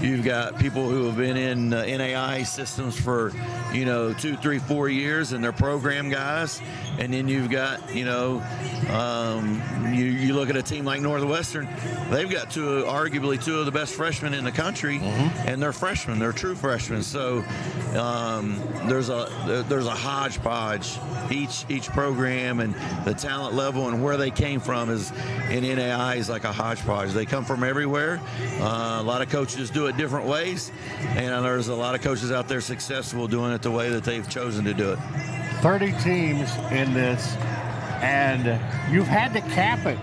S7: you've got people who have been in NAIA systems for 2, 3, 4 years, and they're program guys. And then you've got you look at a team like Northwestern, they've got arguably two of the best freshmen in the country, and they're freshmen, they're true freshmen. So there's a hodgepodge. Each program and the talent level and where they came from is in NAIA is like a hodgepodge. They come from everywhere. A lot of coaches do it different ways, and there's a lot of coaches out there successful doing it the way that they've chosen to do it.
S3: 30 teams in this, and you've had to cap it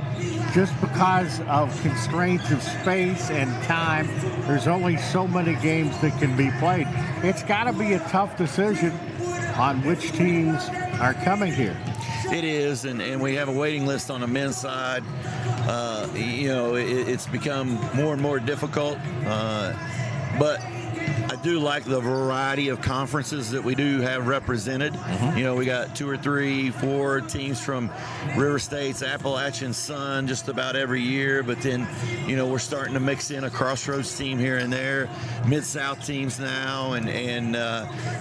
S3: just because of constraints of space and time. There's only so many games that can be played. It's got to be a tough decision on which teams are coming here.
S7: It is, and we have a waiting list on the men's side. It's become more and more difficult, but I do like the variety of conferences that we do have represented. We got 2 or 3, 4 teams from River States, Appalachian Sun just about every year, but then we're starting to mix in a Crossroads team here and there, Mid-South teams now, and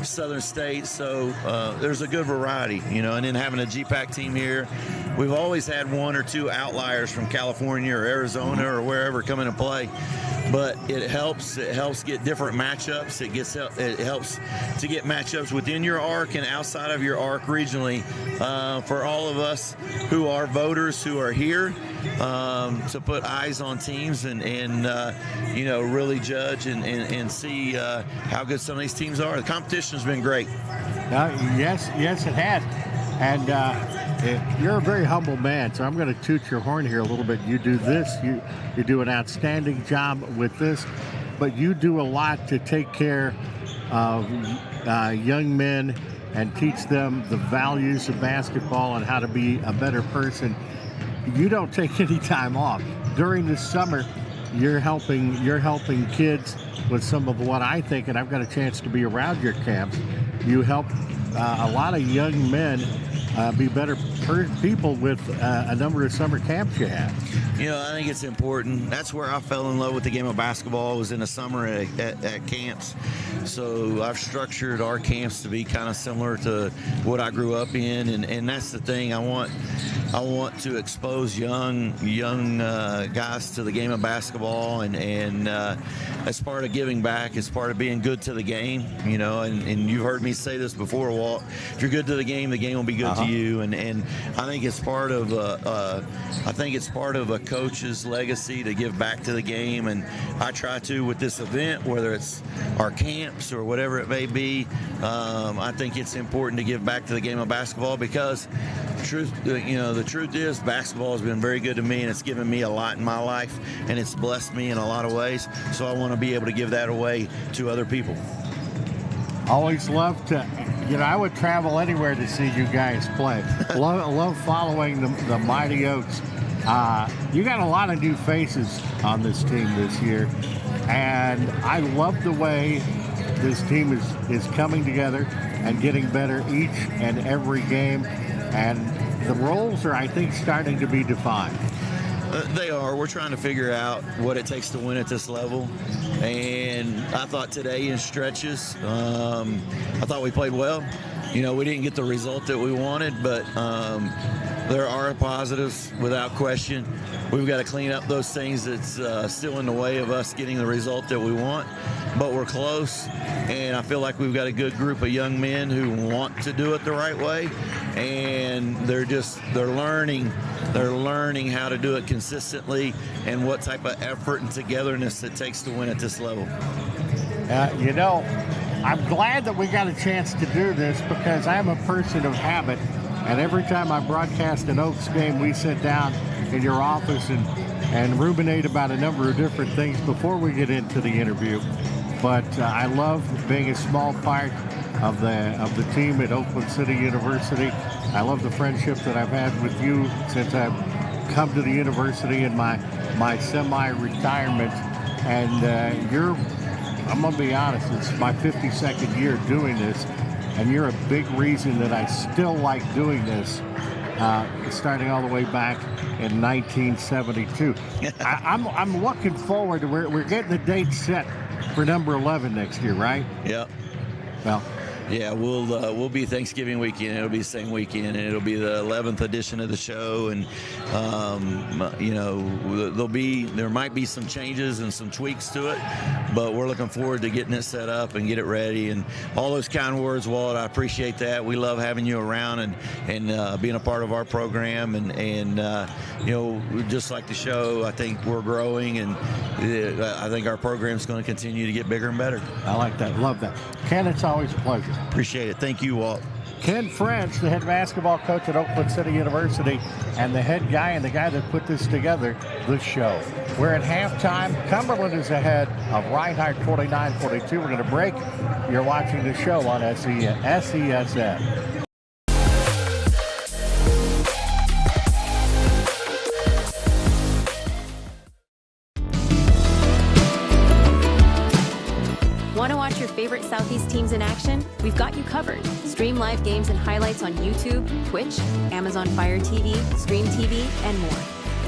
S7: Southern States. So there's a good variety, and then having a GPAC team here. We've always had 1 or 2 outliers from California or Arizona or wherever come into play. But it helps get different matchups. It helps to get matchups within your arc and outside of your arc regionally for all of us who are voters who are here to put eyes on teams and really judge and see how good some of these teams are. The competition has been great.
S3: Yes, it has. And you're a very humble man, so I'm going to toot your horn here a little bit. You do this. You do an outstanding job with this, but you do a lot to take care of young men and teach them the values of basketball and how to be a better person. You don't take any time off. During the summer, you're helping kids with some of what I think, and I've got a chance to be around your camps. You help a lot of young men be better people with a number of summer camps you have.
S7: I think it's important. That's where I fell in love with the game of basketball, was in the summer at camps. So I've structured our camps to be kind of similar to what I grew up in, and that's the thing. I want I want to expose young guys to the game of basketball, and as part of giving back, as part of being good to the game, you know. And you've heard me say this before, Walt. If you're good to the game will be good to you. And I think it's part of a coach's legacy to give back to the game, and I try to with this event, whether it's our camps or whatever it may be. I think it's important to give back to the game of basketball because the truth is basketball has been very good to me, and it's given me a lot in my life, and it's blessed me in a lot of ways. So I want to be able to give that away to other people.
S3: Always love to, I would travel anywhere to see you guys play. love following the Mighty Oaks. You got a lot of new faces on this team this year, and I love the way this team is coming together and getting better each and every game, and the roles are, I think, starting to be defined.
S7: They are. We're trying to figure out what it takes to win at this level. And I thought today in stretches, I thought we played well. We didn't get the result that we wanted, but there are positives without question. We've got to clean up those things that's still in the way of us getting the result that we want. But we're close, and I feel like we've got a good group of young men who want to do it the right way, and they're learning how to do it consistently and what type of effort and togetherness it takes to win at this level.
S3: I'm glad that we got a chance to do this because I'm a person of habit, and every time I broadcast an Oaks game, we sit down in your office and ruminate about a number of different things before we get into the interview. But I love being a small part of the team at Oakland City University. I love the friendship that I've had with you since I've come to the university in my semi-retirement. And I'm going to be honest, it's my 52nd year doing this, and you're a big reason that I still like doing this, starting all the way back in 1972. I'm looking forward to, we're getting the date set for number 11 next year, right?
S7: Yeah.
S3: Well,
S7: yeah, we'll be Thanksgiving weekend. It'll be the same weekend, and it'll be the 11th edition of the show. And there might be some changes and some tweaks to it, but we're looking forward to getting it set up and get it ready. And all those kind words, Walt, I appreciate that. We love having you around and being a part of our program. And just like the show, I think we're growing, and I think our program's going to continue to get bigger and better.
S3: I like that. Love that. Ken, it's always a pleasure.
S7: Appreciate it. Thank you, Walt.
S3: Ken French, the head basketball coach at Oakland City University, and the head guy and the guy that put this together, this show. We're at halftime. Cumberland is ahead of Reinhardt 49-42. We're going to break. You're watching the show on SESN.
S6: Want to watch your favorite Southeast teams in action? We've got you covered. Stream live games and highlights on YouTube, Twitch, Amazon Fire TV, Stream TV, and more.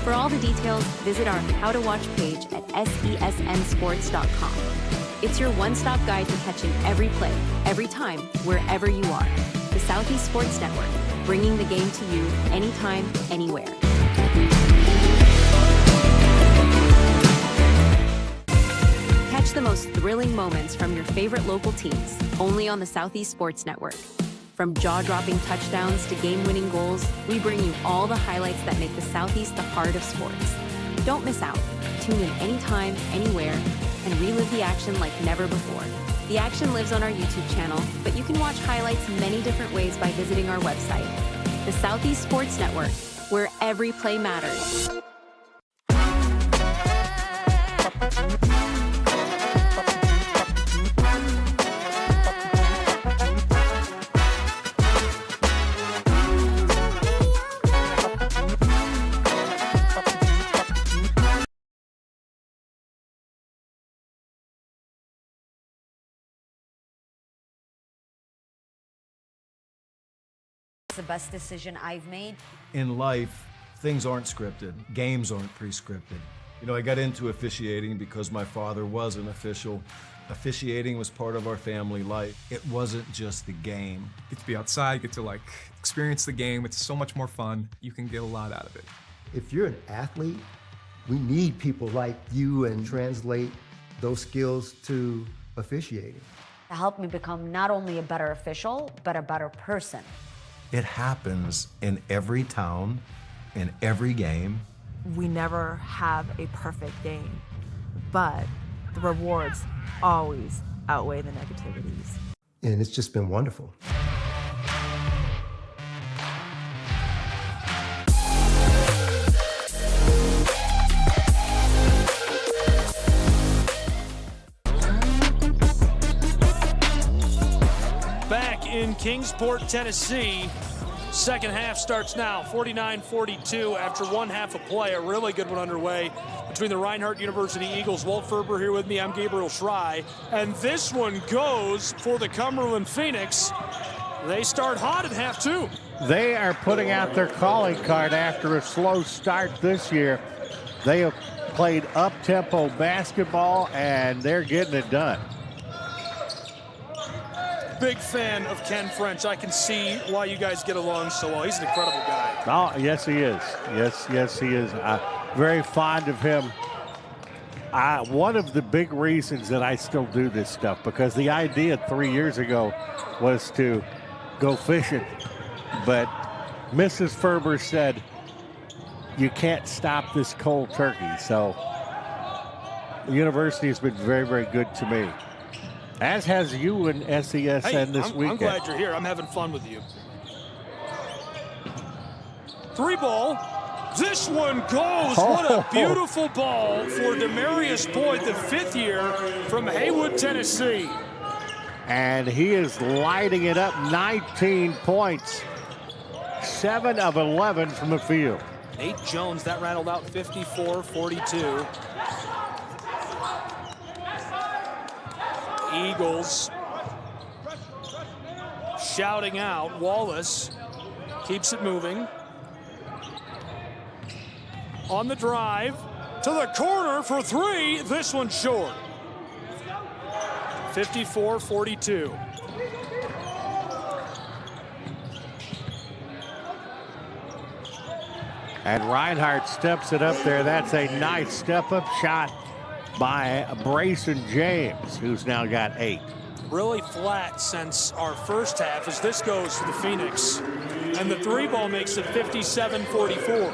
S6: For all the details, visit our How to Watch page at SESNsports.com. It's your one-stop guide to catching every play, every time, wherever you are. The Southeast Sports Network, bringing the game to you anytime, anywhere. Catch the most thrilling moments from your favorite local teams, only on the Southeast Sports Network. From jaw-dropping touchdowns to game-winning goals, we bring you all the highlights that make the Southeast the heart of sports. Don't miss out. Tune in anytime, anywhere, and relive the action like never before. The action lives on our YouTube channel, but you can watch highlights many different ways by visiting our website. The Southeast Sports Network, where every play matters.
S8: The best decision I've made.
S9: In life, things aren't scripted. Games aren't pre-scripted. I got into officiating because my father was an official Officiating was part of our family life. It wasn't just the game.
S10: Get to be outside, get to like experience the game. It's so much more fun. You can get a lot out of it.
S11: If you're an athlete, we need people like you and translate those skills to officiating.
S8: To help me become not only a better official, but a better person.
S12: It happens in every town, in every game.
S13: We never have a perfect game, but the rewards always outweigh the negativities.
S11: And it's just been wonderful.
S2: Back in Kingsport, Tennessee. Second half starts now, 49-42 after one half of play. A really good one underway between the Reinhardt University Eagles. Walt Ferber here with me. I'm Gabriel Schrei. And this one goes for the Cumberland Phoenix. They start hot at half two.
S3: They are putting out their calling card after a slow start this year. They have played up-tempo basketball, and they're getting it done.
S2: Big fan of Ken French. I can see why you guys get along so well. He's an incredible guy.
S3: Oh, yes, he is. Yes, he is. Very fond of him. One of the big reasons that I still do this stuff, because the idea 3 years ago was to go fishing. But Mrs. Ferber said, you can't stop this cold turkey. So the university has been very, very good to me. As has you and SESN this weekend.
S2: I'm glad you're here. I'm having fun with you. Three ball. This one goes. What a beautiful ball for Demarius Boyd, the fifth year from Haywood, Tennessee.
S3: And he is lighting it up. 19 points. 7 of 11 from the field.
S2: Nate Jones, that rattled out 54-42. Eagles shouting out. Wallace keeps it moving. On the drive to the corner for three. This one short. 54-42.
S3: And Reinhardt steps it up there. That's a nice step-up shot by Brayson James, who's now got 8.
S2: Really flat since our first half as this goes to the Phoenix. And the three ball makes it 57-44.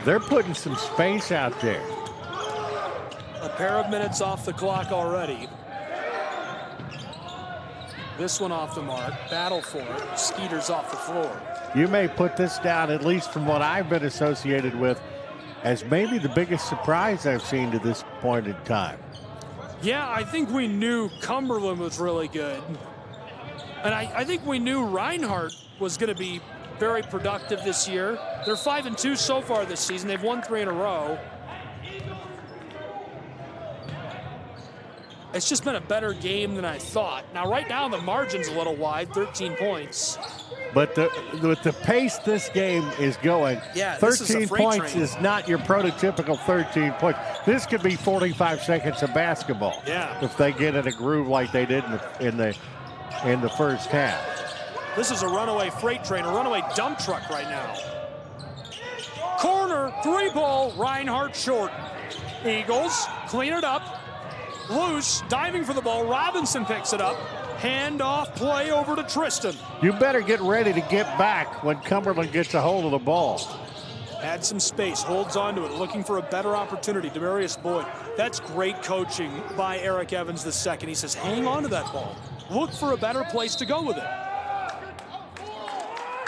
S3: They're putting some space out there.
S2: A pair of minutes off the clock already. This one off the mark. Battle for it. Skeeter's off the floor.
S3: You may put this down, at least from what I've been associated with, as maybe the biggest surprise I've seen to this point in time.
S2: Yeah, I think we knew Cumberland was really good. And I think we knew Reinhardt was going to be very productive this year. They're 5-2 so far this season. They've won 3 in a row. It's just been a better game than I thought. Now, right now, the margin's a little wide, 13 points.
S3: But with the pace this game is going,
S2: yeah,
S3: 13 points is not your prototypical 13 points. This could be 45 seconds of basketball.
S2: Yeah.
S3: If they get in a groove like they did in the first half.
S2: This is a runaway freight train, a runaway dump truck right now. Corner, three ball, Reinhardt short. Eagles clean it up. Loose, diving for the ball. Robinson picks it up. Handoff play over to Tristan.
S3: You better get ready to get back when Cumberland gets a hold of the ball.
S2: Had some space, holds on to it, looking for a better opportunity. Demarius Boyd. That's great coaching by Eric Evans II. He says, hang on to that ball. Look for a better place to go with it.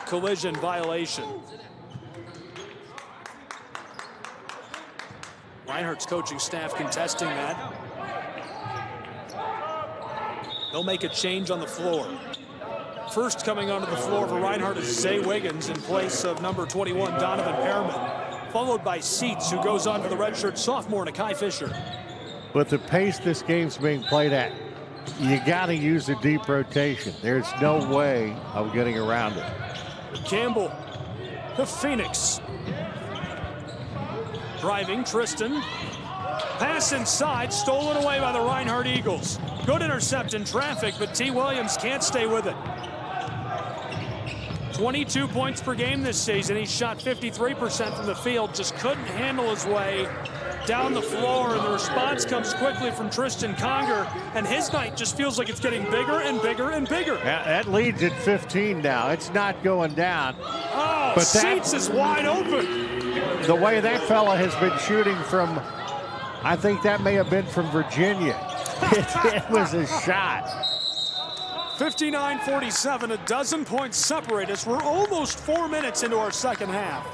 S2: Collision violation. Reinhardt's coaching staff contesting that. They'll make a change on the floor. First coming onto the floor for Reinhardt is Zay Wiggins in place of number 21, Donovan Perriman, followed by Seats, who goes on to the redshirt sophomore, Nakai Fisher.
S3: With the pace this game's being played at, you got to use a deep rotation. There's no way of getting around it.
S2: Campbell, the Phoenix. Driving, Tristan. Pass inside, stolen away by the Reinhardt Eagles. Good intercept in traffic, but T. Williams can't stay with it. 22 points per game this season. He shot 53% from the field, just couldn't handle his way down the floor, and the response comes quickly from Tristan Conger, and his night just feels like it's getting bigger and bigger and bigger.
S3: Yeah, that lead's at 15 now. It's not going down.
S2: Oh, but Seats is wide open.
S3: The way that fella has been shooting from, I think that may have been from Virginia. It was a shot.
S2: 59-47, a dozen points separate us. We're almost 4 minutes into our second half.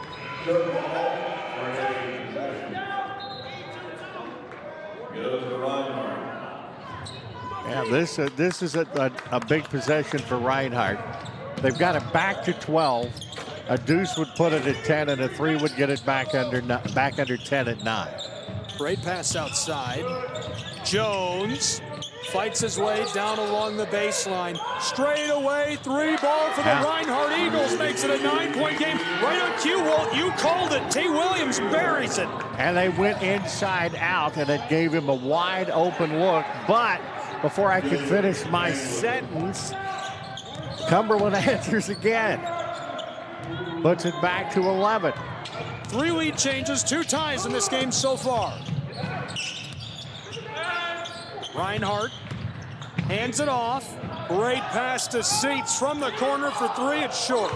S3: Yeah, this is a big possession for Reinhardt. They've got it back to 12. A deuce would put it at 10, and a 3 would get it back under 10 at 9.
S2: Great pass outside. Jones fights his way down along the baseline. Straight away, 3 ball for the Reinhardt Eagles. Makes it a 9-point game. Right on cue, Walt. You called it. T. Williams buries it.
S3: And they went inside out, and it gave him a wide open look. But before I could finish my sentence, Cumberland answers again. Puts it back to 11.
S2: 3 lead changes, 2 ties in this game so far. Reinhardt hands it off. Great pass to Seats from the corner for 3. It's short.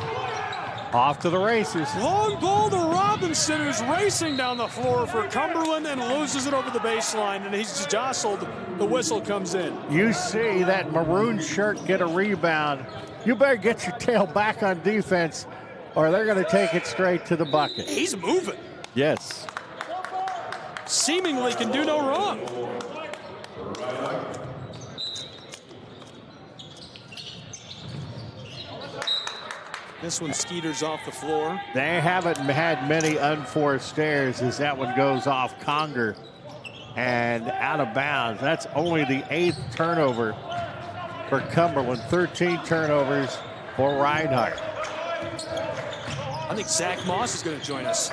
S3: Off to the races.
S2: Long ball to Robinson, who's racing down the floor for Cumberland and loses it over the baseline, and he's jostled. The whistle comes in.
S3: You see that maroon shirt get a rebound. You better get your tail back on defense, or they're going to take it straight to the bucket.
S2: He's moving.
S3: Yes.
S2: Seemingly can do no wrong. This one skeeters off the floor.
S3: They haven't had many unforced errors as that one goes off Conger and out of bounds. That's only the 8th turnover for Cumberland. 13 turnovers for Reinhardt.
S2: I think Zach Moss is going to join us.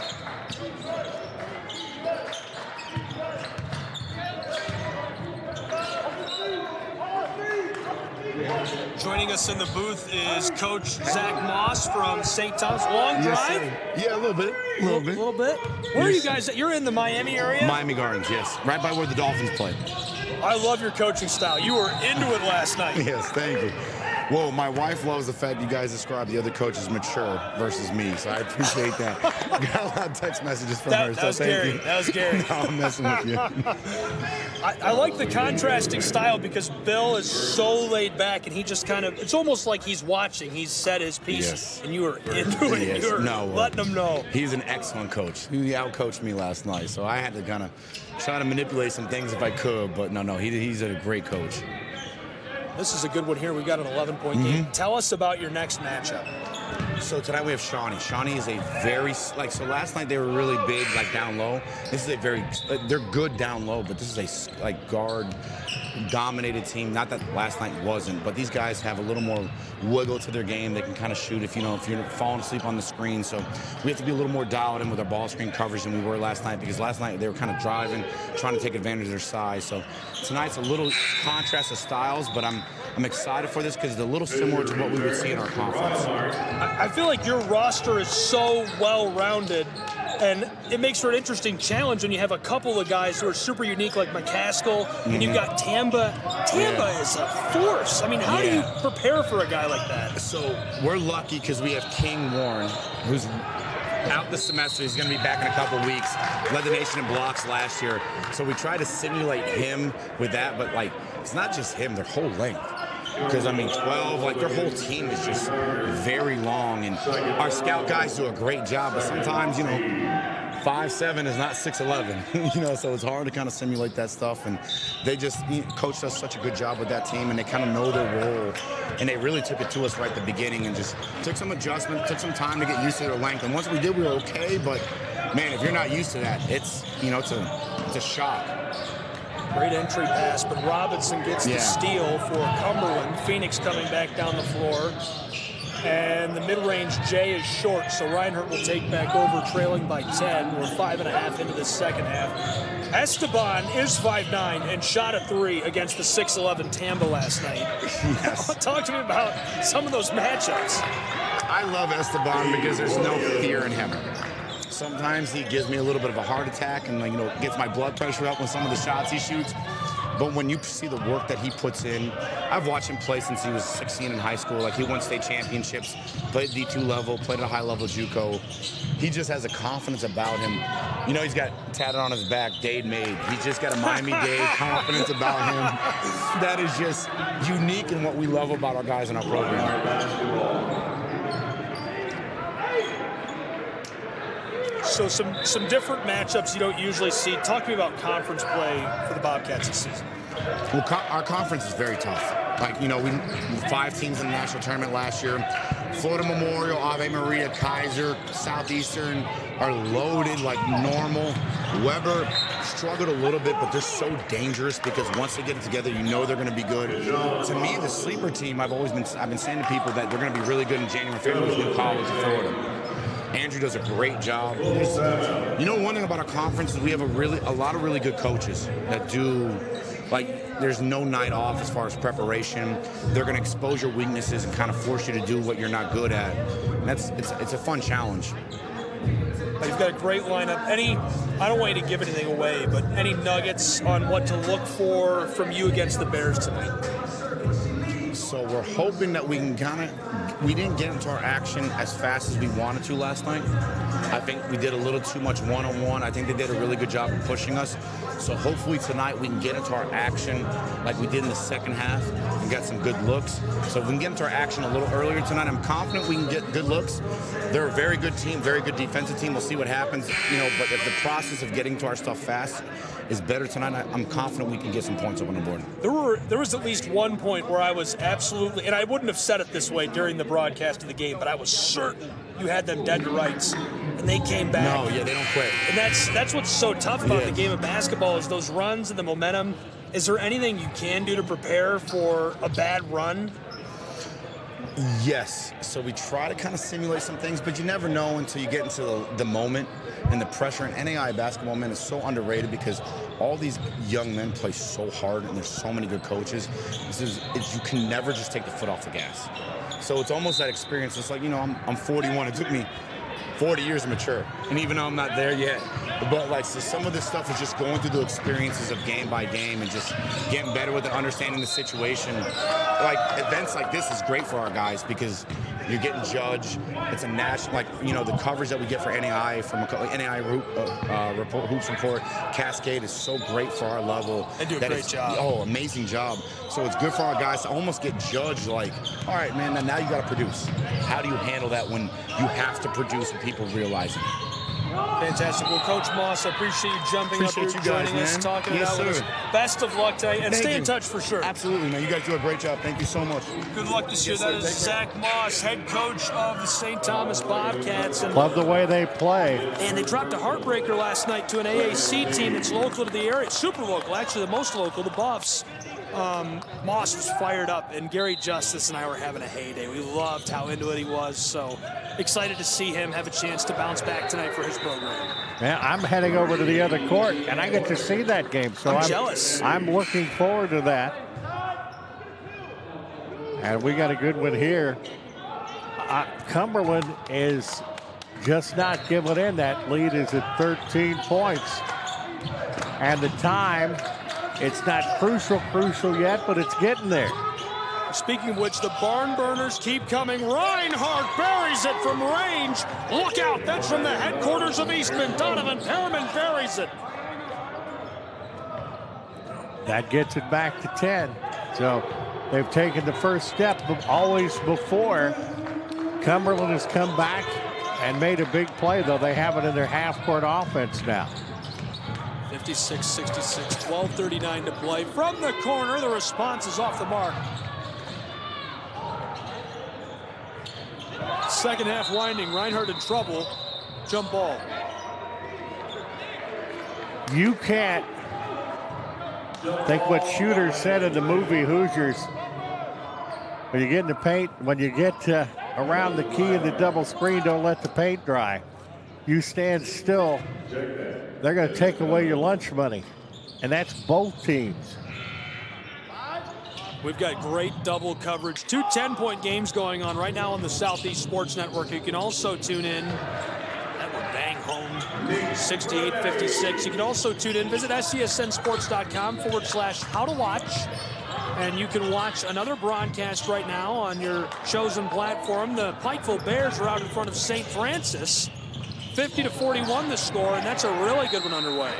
S2: Joining us in the booth is Coach Zach Moss from St. Thomas. Long drive?
S14: Yes, yeah, a little bit.
S2: A little bit. Where are you guys at? You're in the Miami area?
S14: Miami Gardens, yes. Right by where the Dolphins play.
S2: I love your coaching style. You were into it last night.
S14: Yes, thank you. Well, my wife loves the fact you guys describe the other coaches mature versus me, so I appreciate that. Got a lot of text messages from her, so thank you.
S2: That was Gary.
S14: No, I'm messing with you.
S2: I like the contrasting style because Bill is so laid back, and he just kind of, it's almost like he's watching. He's said his piece, and you were into it.
S14: Yes.
S2: You were letting him know.
S14: He's an excellent coach. He outcoached me last night, so I had to kind of try to manipulate some things if I could, but no, he's a great coach.
S2: This is a good one here. We've got an 11-point game. Tell us about your next matchup.
S14: So tonight we have Shawnee. Shawnee is a very, so last night they were really big, down low. This is a very, they're good down low, but this is a guard-dominated team. Not that last night wasn't, but these guys have a little more wiggle to their game. They can kind of shoot if you're falling asleep on the screen. So we have to be a little more dialed in with our ball screen coverage than we were last night, because last night they were kind of driving, trying to take advantage of their size. So tonight's a little contrast of styles, but I'm excited for this because it's a little similar to what we would see in our conference.
S2: I feel like your roster is so well-rounded, and it makes for an interesting challenge when you have a couple of guys who are super unique, like McCaskill, and you've got Tamba. Tamba is a force. I mean, how do you prepare for a guy like that?
S14: So we're lucky because we have King Warren, who's out this semester. He's going to be back in a couple weeks. Led the nation in blocks last year. So we try to simulate him with that, but it's not just him, their whole length. Because, 12, their whole team is just very long. And our scout guys do a great job, but sometimes, 5'7" is not 6'11", so it's hard to kind of simulate that stuff. And they just coached us such a good job with that team, and they kind of know their role. And they really took it to us right at the beginning and just took some adjustment, took some time to get used to their length. And once we did, we were okay. But, man, if you're not used to that, it's a shock.
S2: Great entry pass, but Robinson gets the steal for Cumberland. Phoenix coming back down the floor. And the mid-range J is short, so Reinhardt will take back over, trailing by 10. We're 5.5 into the second half. Esteban is 5'9" and shot a 3 against the 6'11" Tamba last night.
S14: Yes.
S2: Talk to me about some of those matchups.
S14: I love Esteban because there's no fear in him. Sometimes he gives me a little bit of a heart attack and gets my blood pressure up with some of the shots he shoots. But when you see the work that he puts in, I've watched him play since he was 16 in high school. Like, he won state championships, played D2 level, played at a high level JUCO. He just has a confidence about him. You know, he's got tatted on his back, Dade made. He's just got a Miami-Dade confidence about him. That is just unique in what we love about our guys in our program.
S2: So some different matchups you don't usually see. Talk to me about conference play for the Bobcats this season.
S14: Well, our conference is very tough. Like, we 5 teams in the national tournament last year. Florida Memorial, Ave Maria, Kaiser, Southeastern are loaded like normal. Weber struggled a little bit, but they're so dangerous because once they get it together, you know they're going to be good. To me, the sleeper team, I've been saying to people that they're going to be really good in January and February with New College in Florida. Andrew does a great job. One thing about our conference is we have a lot of really good coaches that do, there's no night off as far as preparation. They're going to expose your weaknesses and kind of force you to do what you're not good at. And it's a fun challenge.
S2: You've got a great lineup. I don't want you to give anything away, but any nuggets on what to look for from you against the Bears tonight?
S14: So we're hoping that we didn't get into our action as fast as we wanted to last night. I think we did a little too much one-on-one. I think they did a really good job of pushing us. So hopefully tonight we can get into our action like we did in the second half and get some good looks. So if we can get into our action a little earlier tonight, I'm confident we can get good looks. They're a very good team, very good defensive team. We'll see what happens, but if the process of getting to our stuff fast is better tonight, I'm confident we can get some points up on the board.
S2: There was at least one point where I was absolutely, and I wouldn't have said it this way during the broadcast of the game, but I was certain you had them dead to rights, and they came back.
S14: No, yeah, they don't quit.
S2: And that's what's so tough about the game of basketball is those runs and the momentum. Is there anything you can do to prepare for a bad run?
S14: Yes. So we try to kind of simulate some things, but you never know until you get into the moment and the pressure. And NAIA basketball, man, is so underrated because all these young men play so hard and there's so many good coaches. You can never just take the foot off the gas. So it's almost that experience. It's like, I'm 41. It took me 40 years to mature. And even though I'm not there yet, but so some of this stuff is just going through the experiences of game by game and just getting better with it, understanding the situation. Events like this is great for our guys because you're getting judged. It's a national, the coverage that we get for NAIA from NAIA Hoops Report, Cascade is so great for our level.
S2: They do a great job.
S14: Oh, amazing job. So it's good for our guys to almost get judged all right, man, now you got to produce. How do you handle that when you have to produce and people realizing it?
S2: Fantastic. Well, Coach Moss, I appreciate you jumping up here, joining us, talking it out with us. Best of luck tonight, and stay in touch for sure.
S14: Absolutely, man. You guys do a great job. Thank you so much.
S2: Good luck this year. That is Zach Moss, head coach of the St. Thomas Bobcats. And
S3: love the way they play.
S2: And they dropped a heartbreaker last night to an AAC team that's local to the area. Super local, actually the most local, the Buffs. Moss was fired up, and Gary Justice and I were having a heyday. We loved how into it he was, so excited to see him have a chance to bounce back tonight for his program.
S3: Man, I'm heading over to the other court, and I get to see that game, so
S2: I'm jealous.
S3: I'm looking forward to that. And we got a good one here. Cumberland is just not giving in. That lead is at 13 points. And the time, it's not crucial yet, but it's getting there.
S2: Speaking of which, the barn burners keep coming. Reinhardt buries it from range. Look out, that's from the headquarters of Eastman. Donovan Perriman buries it.
S3: That gets it back to 10. So they've taken the first step, but always before. Cumberland has come back and made a big play, though they have it in their half-court offense now.
S2: 56-66, 12:39 to play. From the corner, the response is off the mark. Second half winding, Reinhardt in trouble. Jump ball.
S3: You can't think what Shooter said in the movie Hoosiers. When you get in the paint, when you get around the key in the double screen. Don't let the paint dry. You stand still, they're going to take away your lunch money. And that's both teams.
S2: We've got great double coverage. 2 10-point games going on right now on the Southeast Sports Network. You can also tune in. That one bang home. 68-56. You can also tune in. Visit SESNsports.com/how-to-watch. And you can watch another broadcast right now on your chosen platform. The Pikeville Bears are out in front of St. Francis. 50-41 the score, and that's a really good one underway.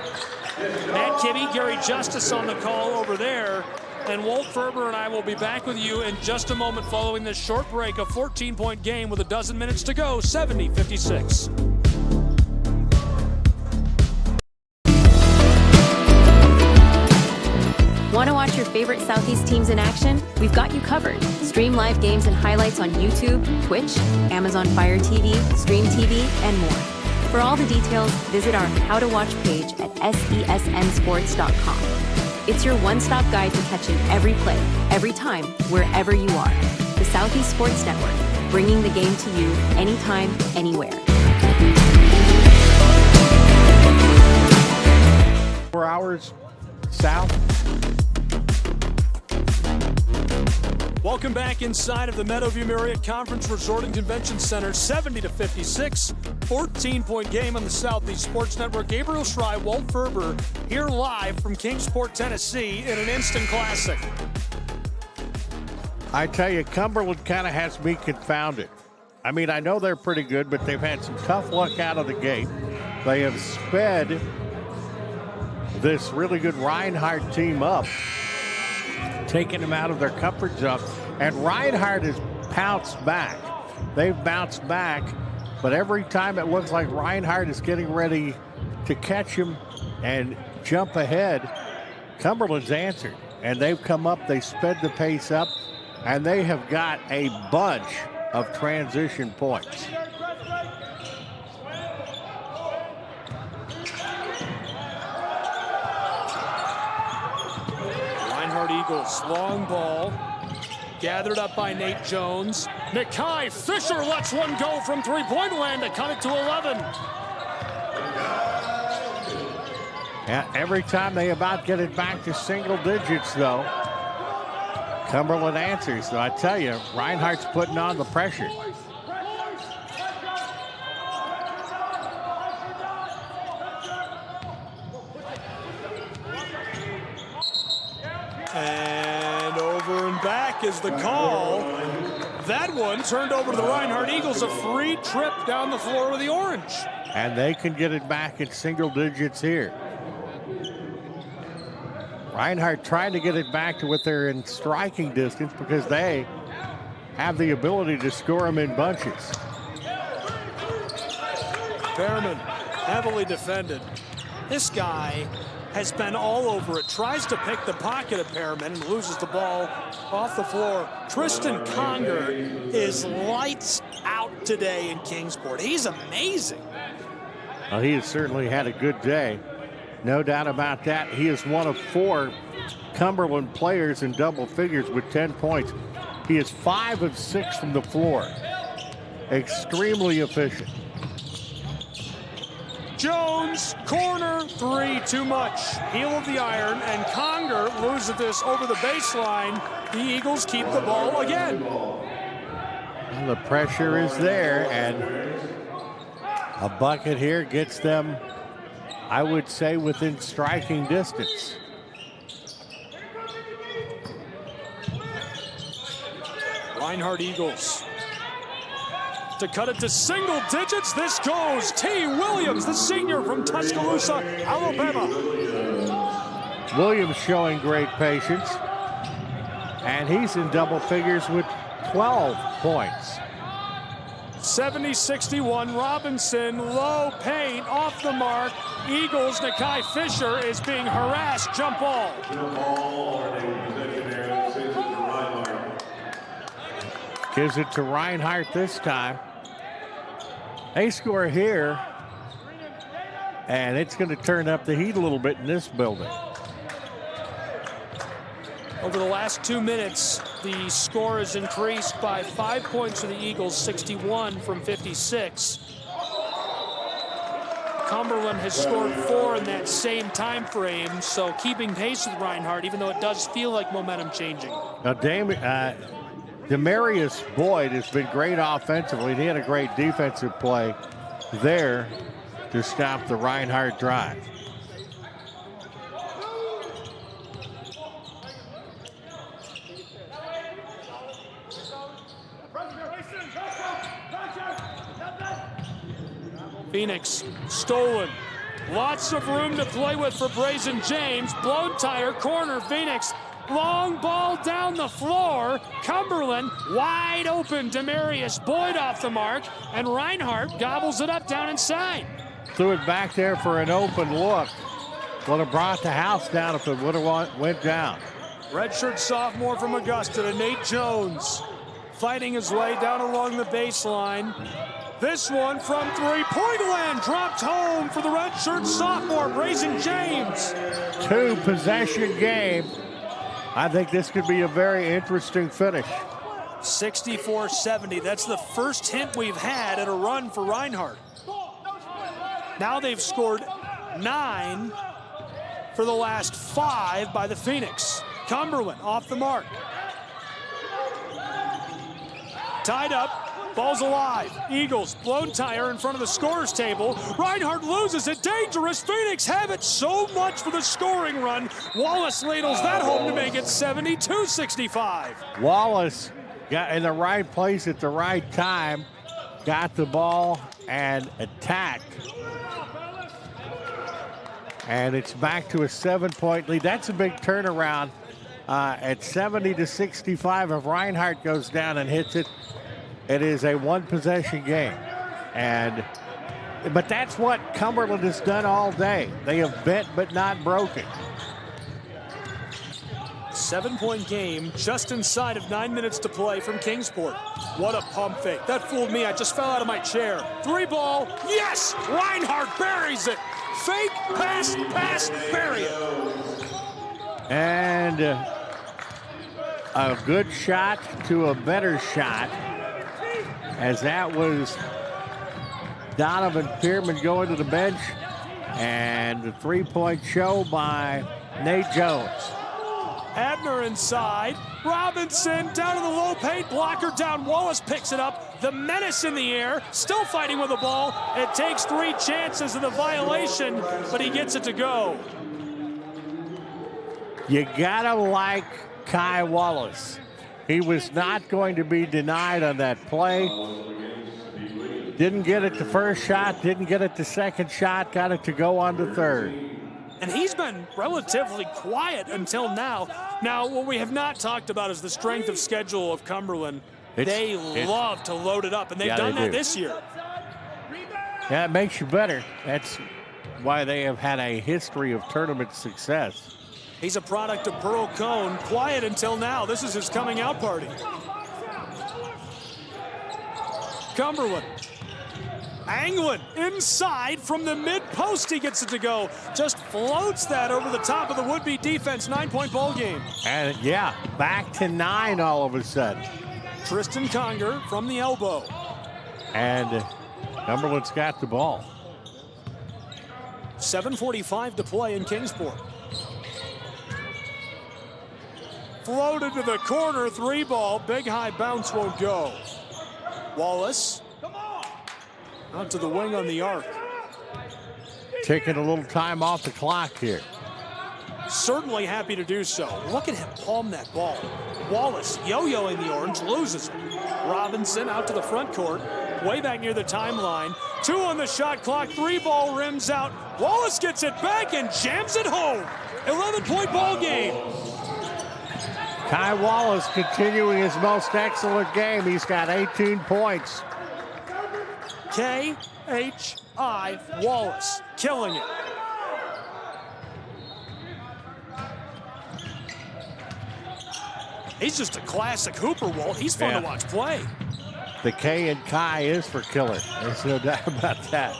S2: Matt Kibbe, Gary Justice on the call over there. And Walt Ferber and I will be back with you in just a moment following this short break. A 14-point game with a dozen minutes to go, 70-56.
S6: Want to watch your favorite Southeast teams in action? We've got you covered. Stream live games and highlights on YouTube, Twitch, Amazon Fire TV, Stream TV, and more. For all the details, visit our How to Watch page at SESNsports.com. It's your one-stop guide to catching every play, every time, wherever you are. The Southeast Sports Network, bringing the game to you anytime, anywhere.
S3: 4 hours south.
S2: Welcome back inside of the Meadowview Marriott Conference Resort and Convention Center. 70-56, 14-point game on the Southeast Sports Network. Gabriel Schrei, Walt Ferber, here live from Kingsport, Tennessee, in an instant classic.
S3: I tell you, Cumberland kind of has me confounded. I mean, I know they're pretty good, but they've had some tough luck out of the gate. They have sped this really good Reinhardt team up, taking them out of their comfort zone. And Reinhardt has bounced back. They've bounced back, but every time it looks like Reinhardt is getting ready to catch him and jump ahead, Cumberland's answered. And they've come up, they sped the pace up, and they have got a bunch of transition points.
S2: Eagles, long ball, gathered up by Nate Jones. Nakai Fisher lets one go from three-point land to cut it to 11.
S3: Yeah, every time they about get it back to single digits, though, Cumberland answers. So I tell you, Reinhardt's putting on the pressure.
S2: And over and back is the call. That one turned over to the Reinhardt Eagles, a free trip down the floor with the orange.
S3: And they can get it back in single digits here. Reinhardt trying to get it back to what they're in striking distance because they have the ability to score them in bunches.
S2: Behrman, heavily defended. This guy has been all over it. Tries to pick the pocket of Behrman and loses the ball off the floor. Tristan Conger is lights out today in Kingsport. He's amazing.
S3: Well, he has certainly had a good day. No doubt about that. He is one of 4 Cumberland players in double figures with 10 points. He is 5 of 6 from the floor. Extremely efficient.
S2: Jones, corner three, too much. Heel of the iron, and Conger loses this over the baseline. The Eagles keep the ball again.
S3: And the pressure is there, and a bucket here gets them, I would say, within striking distance.
S2: Reinhardt Eagles to cut it to single digits. This goes T. Williams, the senior from Tuscaloosa, Alabama.
S3: Williams showing great patience, and he's in double figures with 12 points.
S2: 70-61, Robinson, low paint, off the mark. Eagles, Nakai Fisher is being harassed, jump ball.
S3: Gives it to Reinhardt this time. They score here, and it's going to turn up the heat a little bit in this building.
S2: Over the last 2 minutes, The score is increased by 5 points for the Eagles, 61 from 56. Cumberland has scored 4 in that same time frame, so keeping pace with Reinhardt, even though it does feel like momentum changing.
S3: Now, Demarius Boyd has been great offensively. He had a great defensive play there to stop the Reinhardt drive.
S2: Phoenix stolen. Lots of room to play with for Brazen James. Blown tire, corner, Phoenix. Long ball down the floor. Cumberland wide open. Demarius Boyd off the mark. And Reinhardt gobbles it up down inside.
S3: Threw it back there for an open look. Would have brought the house down if it would have went down.
S2: Redshirt sophomore from Augusta to Nate Jones. Fighting his way down along the baseline. This one from three-point land, dropped home for the redshirt sophomore, Brazen James.
S3: 2-possession game. I think this could be a very interesting finish.
S2: 64-70, that's the first hint we've had at a run for Reinhardt. Now they've scored 9 for the last 5 by the Phoenix. Cumberland off the mark. Tied up. Ball's alive. Eagles, blown tire in front of the scorer's table. Reinhardt loses it. Dangerous. Phoenix have it. So much for the scoring run. Wallace ladles that home to make it 72-65.
S3: Wallace got in the right place at the right time, got the ball and attacked. And it's back to a 7-point lead. That's a big turnaround at 70-65. If Reinhardt goes down and hits it, it is a 1-possession game. But that's what Cumberland has done all day. They have bent but not broken.
S2: 7-point game, just inside of 9 minutes to play from Kingsport. What a pump fake. That fooled me. I just fell out of my chair. 3-ball. Yes! Reinhardt buries it. Fake, pass, bury it.
S3: And a good shot to a better shot, as that was Donovan Pearman going to the bench, and the 3-point show by Nate Jones.
S2: Abner inside. Robinson down to the low paint. Blocker down. Wallace picks it up. The menace in the air. Still fighting with the ball. It takes 3 chances of the violation, but he gets it to go.
S3: You gotta like Kai Wallace. He was not going to be denied on that play. Didn't get it the first shot, didn't get it the second shot, got it to go on the third.
S2: And he's been relatively quiet until now. Now, what we have not talked about is the strength of schedule of Cumberland. They love to load it up, and they've done that this year.
S3: Yeah, it makes you better. That's why they have had a history of tournament success.
S2: He's a product of Pearl Cone. Quiet until now. This is his coming out party. Cumberland. Anglin inside from the mid-post. He gets it to go. Just floats that over the top of the would-be defense. 9-point ball game.
S3: And yeah, back to 9 all of a sudden.
S2: Tristan Conger from the elbow.
S3: And Cumberland's got the ball.
S2: 7:45 to play in Kingsport. Floated to the corner, 3-ball. Big high bounce won't go. Wallace. Out to the wing on the arc.
S3: Taking a little time off the clock here.
S2: Certainly happy to do so. Look at him palm that ball. Wallace yo-yoing the orange, loses it. Robinson out to the front court. Way back near the timeline. 2 on the shot clock. 3-ball rims out. Wallace gets it back and jams it home. 11-point ball game.
S3: Kai Wallace continuing his most excellent game. He's got 18 points.
S2: K.H.I. Wallace killing it. He's just a classic hooper, Walt. He's fun to watch play.
S3: The K in Kai is for killer. There's no doubt about that.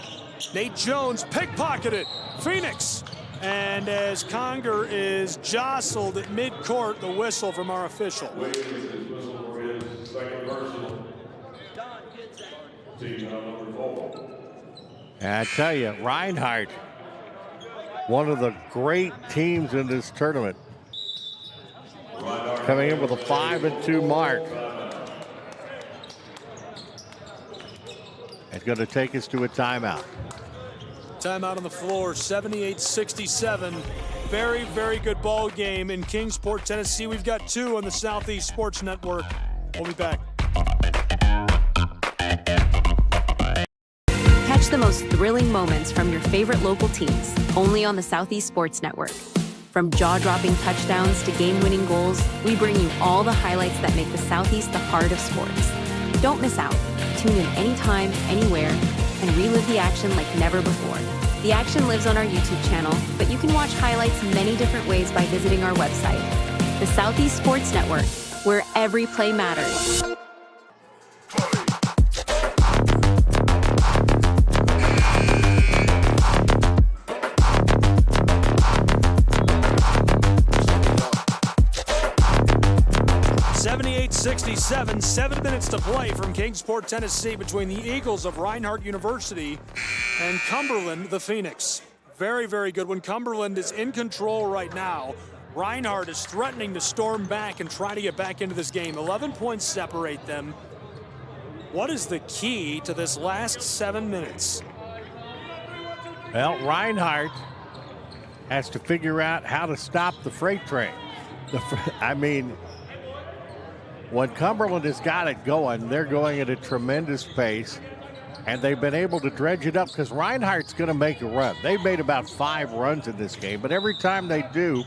S2: Nate Jones pickpocketed. Phoenix And as Conger is jostled at midcourt, the whistle from our official.
S3: And I tell you, Reinhardt, one of the great teams in this tournament, coming in with a 5-2 mark. It's going to take us to a timeout.
S2: Timeout on the floor, 78-67. Very, very good ball game in Kingsport, Tennessee. We've got 2 on the Southeast Sports Network. We'll be back.
S6: Catch the most thrilling moments from your favorite local teams, only on the Southeast Sports Network. From jaw-dropping touchdowns to game-winning goals, we bring you all the highlights that make the Southeast the heart of sports. Don't miss out. Tune in anytime, anywhere, and relive the action like never before. The action lives on our YouTube channel, but you can watch highlights many different ways by visiting our website. The Southeast Sports Network, where every play matters.
S2: 67, 7 minutes to play from Kingsport, Tennessee, between the Eagles of Reinhardt University and Cumberland, the Phoenix. Very, very good one. Cumberland is in control right now. Reinhardt is threatening to storm back and try to get back into this game. 11 points separate them. What is the key to this last 7 minutes?
S3: Well, Reinhardt has to figure out how to stop the freight train. When Cumberland has got it going, they're going at a tremendous pace, and they've been able to dredge it up because Reinhardt's going to make a run. They've made about 5 runs in this game, but every time they do,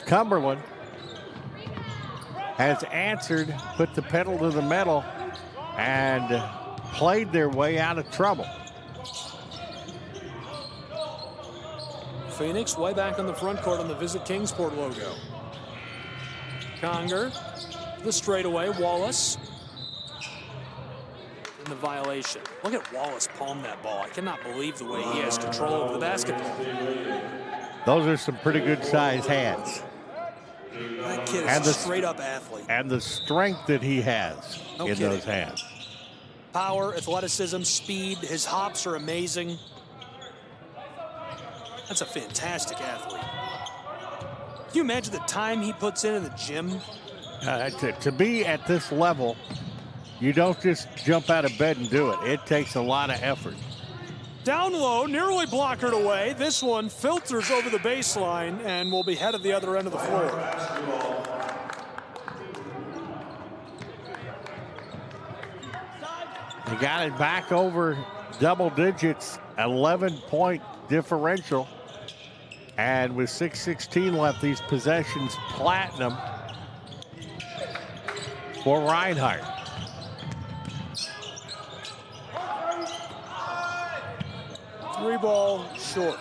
S3: Cumberland has answered, put the pedal to the metal, and played their way out of trouble.
S2: Phoenix way back on the front court on the Visit Kingsport logo. Conger, the straightaway, Wallace. In the violation. Look at Wallace palm that ball. I cannot believe the way he has control over the basketball.
S3: Those are some pretty good size hands.
S2: That kid is a straight up athlete.
S3: And the strength that he has in those hands.
S2: Power, athleticism, speed. His hops are amazing. That's a fantastic athlete. Can you imagine the time he puts in the gym?
S3: To be at this level, you don't just jump out of bed and do it. It takes a lot of effort.
S2: Down low, nearly blockered away. This one filters over the baseline and will be headed the other end of the floor.
S3: They got it back over double digits, 11-point differential. And with 6:16 left, these possessions platinum for Reinhardt.
S2: Three ball short.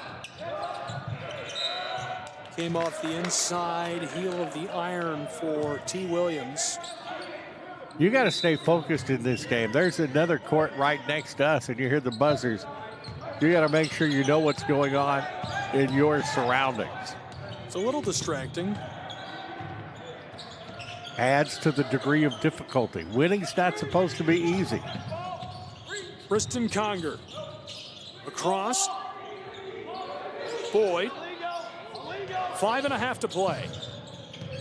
S2: Came off the inside heel of the iron for T. Williams.
S3: You got to stay focused in this game. There's another court right next to us, and you hear the buzzers. You got to make sure you know what's going on in your surroundings.
S2: It's a little distracting.
S3: Adds to the degree of difficulty. Winning's not supposed to be easy.
S2: Kristen Conger. Across. Boyd. 5.5 to play.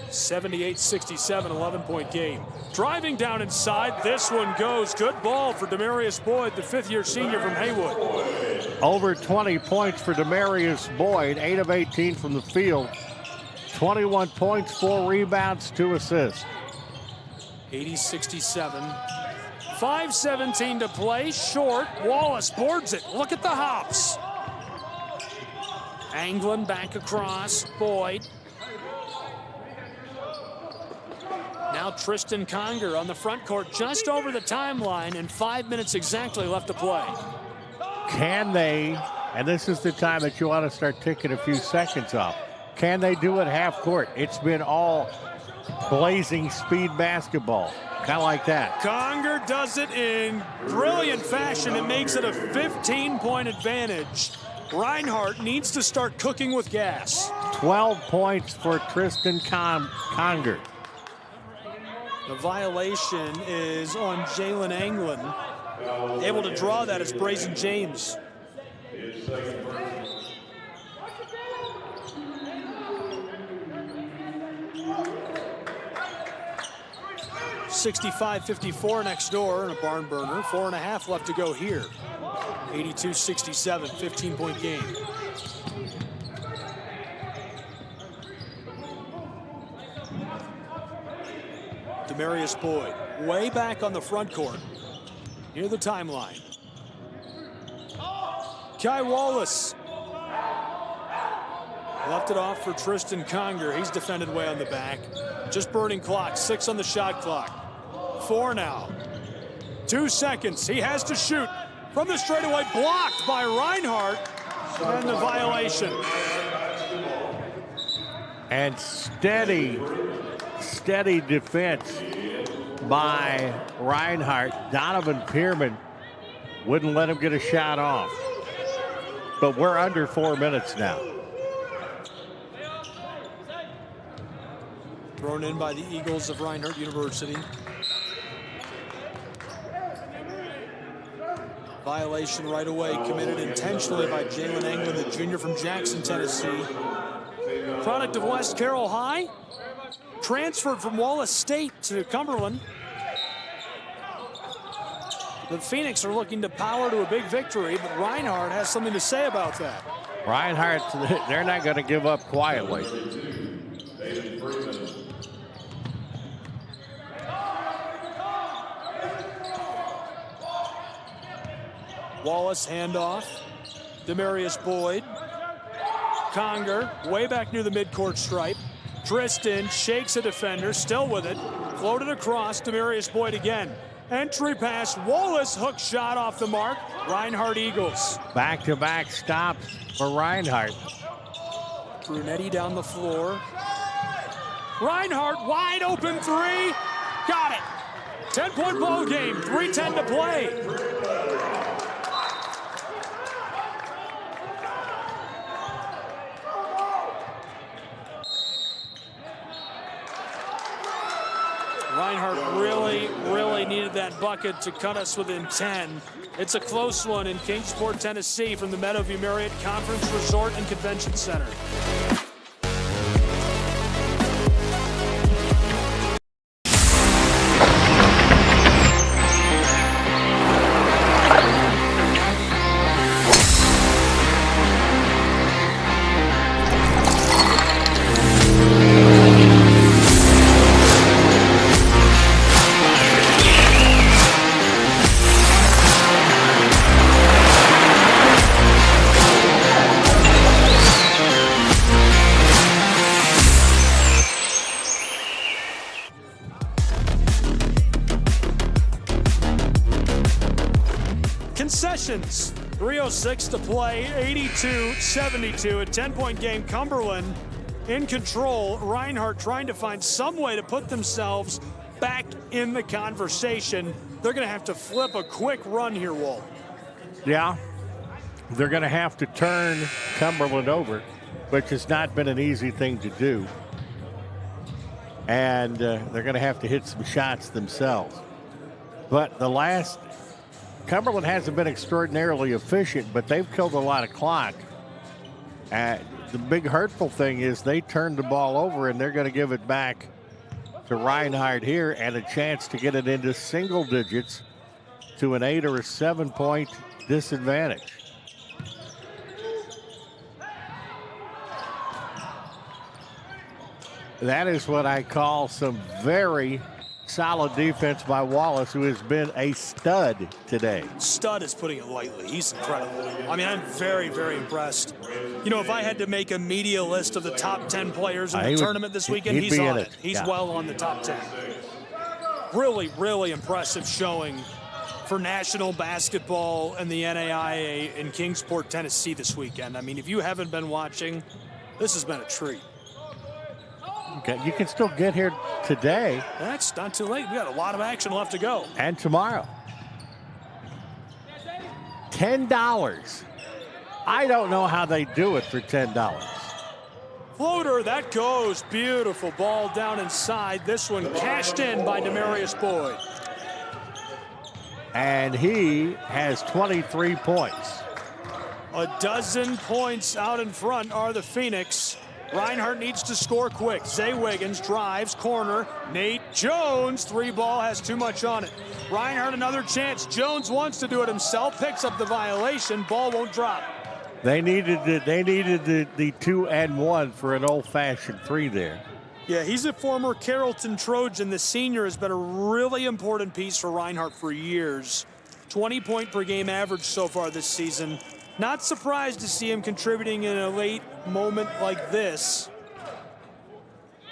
S2: 78-67, 11-point game. Driving down inside, this one goes. Good ball for Demarius Boyd, the fifth-year senior from Haywood.
S3: Over 20 points for Demarius Boyd, 8 of 18 from the field. 21 points, 4 rebounds, 2 assists.
S2: 80-67. 5:17 to play, short. Wallace boards it. Look at the hops. Anglin back across, Boyd. Now Tristan Conger on the front court, just over the timeline, and 5 minutes exactly left to play.
S3: Can they, and this is the time that you want to start ticking a few seconds off, can they do it half court? It's been all blazing speed basketball, kind of like that.
S2: Conger does it in brilliant fashion. It makes it a 15-point advantage. Reinhardt needs to start cooking with gas.
S3: 12 points for Tristan Conger.
S2: The violation is on Jalen Anglin. Able to draw that is Brazen James. $65-54 next door and a barn burner. 4.5 left to go here. 82-67, 15-point game. Demarius Boyd, way back on the front court, near the timeline. Kai Wallace left it off for Tristan Conger. He's defended way on the back. Just burning clock, 6 on the shot clock. 4 now. 2 seconds. He has to shoot from the straightaway, blocked by Reinhardt, and the violation.
S3: And steady defense by Reinhardt. Donovan Pearman wouldn't let him get a shot off. But we're under 4 minutes now.
S2: Thrown in by the Eagles of Reinhardt University. Violation right away committed intentionally by Jalen Anglin, the junior from Jackson, Tennessee. Product of West Carroll High. Transferred from Wallace State to Cumberland. The Phoenix are looking to power to a big victory, but Reinhardt has something to say about that.
S3: Reinhardt, they're not going to give up quietly.
S2: Wallace handoff. Demarius Boyd. Conger way back near the midcourt stripe. Tristan shakes a defender, still with it. Floated across, Demarius Boyd again. Entry pass, Wallace hook shot off the mark. Reinhardt Eagles.
S3: Back-to-back stops for Reinhardt.
S2: Brunetti down the floor. Reinhardt wide open 3. Got it. 10-point ball game, 3:10 to play. Reinhardt really needed that bucket to cut us within 10. It's a close one in Kingsport, Tennessee, from the Meadowview Marriott Conference Resort and Convention Center. Concessions, 3:06 to play, 82-72, a 10-point game. Cumberland in control. Reinhardt trying to find some way to put themselves back in the conversation. They're going to have to flip a quick run here, Walt.
S3: Yeah, they're going to have to turn Cumberland over, which has not been an easy thing to do. And they're going to have to hit some shots themselves. But Cumberland hasn't been extraordinarily efficient, but they've killed a lot of clock. The big hurtful thing is they turned the ball over, and they're going to give it back to Reinhardt here, and a chance to get it into single digits to an 8 or a 7-point disadvantage. That is what I call some very solid defense by Wallace, who has been a stud today.
S2: Stud is putting it lightly. He's incredible. I mean, I'm very, very impressed. You know, if I had to make a media list of the top 10 players in the tournament this weekend, he's on it. He's well on the top 10. Really, really impressive showing for national basketball and the NAIA in Kingsport, Tennessee this weekend. I mean, if you haven't been watching, this has been a treat.
S3: Okay, you can still get here today.
S2: That's not too late. We got a lot of action left to go.
S3: And tomorrow. $10 I don't know how they do it for $10.
S2: Floater, that goes. Beautiful ball down inside. This one cashed in by Demarius Boyd.
S3: And he has 23 points.
S2: A dozen points out in front are the Phoenix. Reinhardt needs to score quick. Zay Wiggins drives, corner. Nate Jones, three ball, has too much on it. Reinhardt another chance. Jones wants to do it himself, picks up the violation. Ball won't drop.
S3: They needed the 2 and 1 for an old-fashioned three there.
S2: Yeah, he's a former Carrollton Trojan. The senior has been a really important piece for Reinhardt for years. 20-point per game average so far this season. Not surprised to see him contributing in a late moment like this,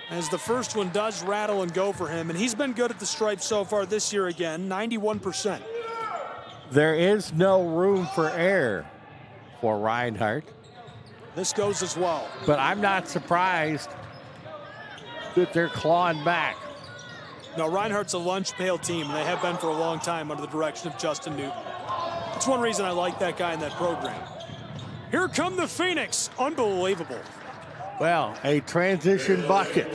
S2: as the first one does rattle and go for him. And he's been good at the stripe so far this year again, 91%.
S3: There is no room for error for Reinhardt.
S2: This goes as well.
S3: But I'm not surprised that they're clawing back.
S2: No, Reinhardt's a lunch pail team, and they have been for a long time under the direction of Justin Newton. That's one reason I like that guy in that program. Here come the Phoenix. Unbelievable.
S3: Well, a transition bucket.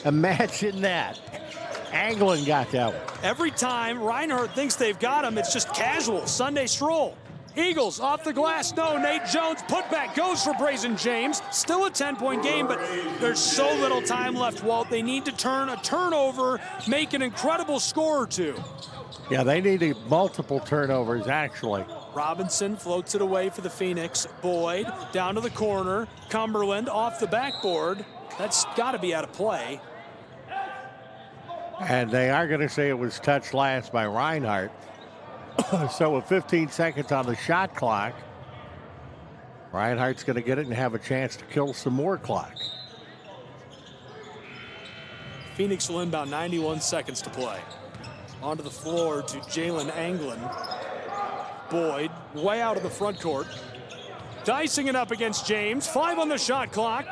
S3: Imagine that. Anglin got that one.
S2: Every time Reinhardt thinks they've got him, it's just casual. Sunday stroll. Eagles off the glass. No, Nate Jones put back goes for Brazen James. Still a 10-point game, but there's so little time left, Walt. They need to turn a turnover, make an incredible score or two.
S3: Yeah, they need multiple turnovers, actually.
S2: Robinson floats it away for the Phoenix. Boyd down to the corner. Cumberland off the backboard. That's got to be out of play.
S3: And they are going to say it was touched last by Reinhardt. So with 15 seconds on the shot clock, Reinhardt's going to get it and have a chance to kill some more clock.
S2: Phoenix will inbound 91 seconds to play. Onto the floor to Jalen Anglin. Boyd way out of the front court. Dicing it up against James. 5 on the shot clock.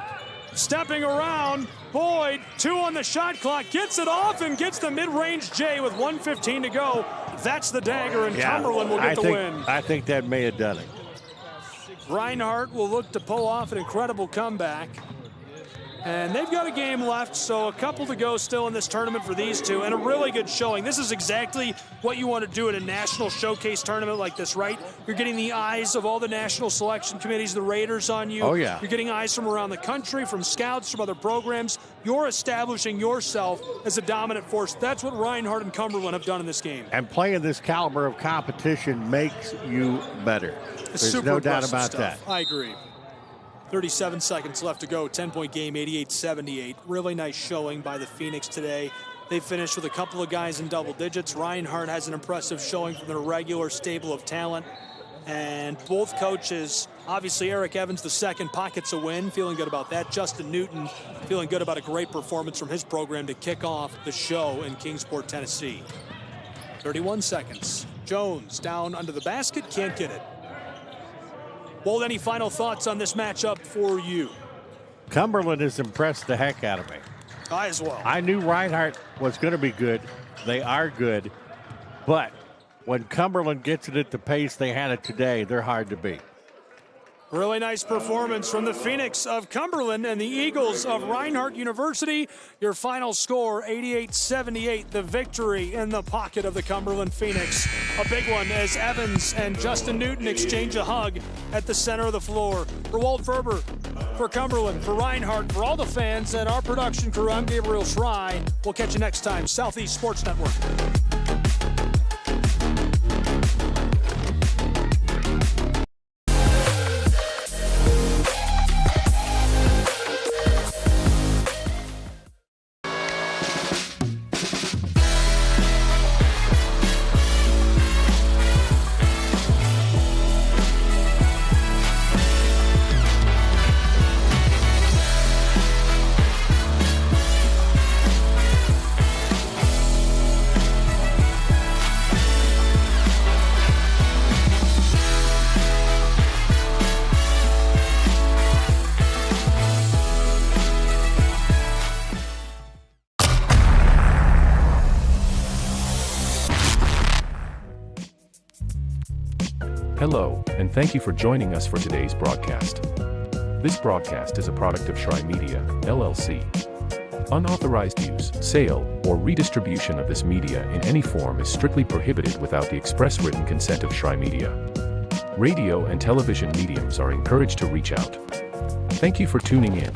S2: Stepping around. Boyd, 2 on the shot clock. Gets it off and gets the mid-range J with 1:15 to go. That's the dagger, and Cumberland will get the win.
S3: I think that may have done it.
S2: Reinhardt will look to pull off an incredible comeback. And they've got a game left, so a couple to go still in this tournament for these two, and a really good showing. This is exactly what you want to do at a national showcase tournament like this, right? You're getting the eyes of all the national selection committees, the Raiders on you.
S3: Oh, yeah.
S2: You're getting eyes from around the country, from scouts, from other programs. You're establishing yourself as a dominant force. That's what Reinhardt and Cumberland have done in this game.
S3: And playing this caliber of competition makes you better. There's no doubt about that.
S2: I agree. 37 seconds left to go. 10-point game, 88-78. Really nice showing by the Phoenix today. They finished with a couple of guys in double digits. Reinhardt has an impressive showing from their regular stable of talent. And both coaches, obviously Eric Evans, the second, pockets a win. Feeling good about that. Justin Newton feeling good about a great performance from his program to kick off the show in Kingsport, Tennessee. 31 seconds. Jones down under the basket, can't get it. Well, any final thoughts on this matchup for you?
S3: Cumberland has impressed the heck out of me.
S2: I as well.
S3: I knew Reinhardt was going to be good. They are good. But when Cumberland gets it at the pace they had it today, they're hard to beat.
S2: Really nice performance from the Phoenix of Cumberland and the Eagles of Reinhardt University. Your final score, 88-78, the victory in the pocket of the Cumberland Phoenix. A big one as Evans and Justin Newton exchange a hug at the center of the floor. For Walt Ferber, for Cumberland, for Reinhardt, for all the fans and our production crew, I'm Gabriel Schrei. We'll catch you next time, Southeast Sports Network.
S1: Hello, and thank you for joining us for today's broadcast. This broadcast is a product of Shry Media, LLC. Unauthorized use, sale, or redistribution of this media in any form is strictly prohibited without the express written consent of Shry Media. Radio and television mediums are encouraged to reach out. Thank you for tuning in.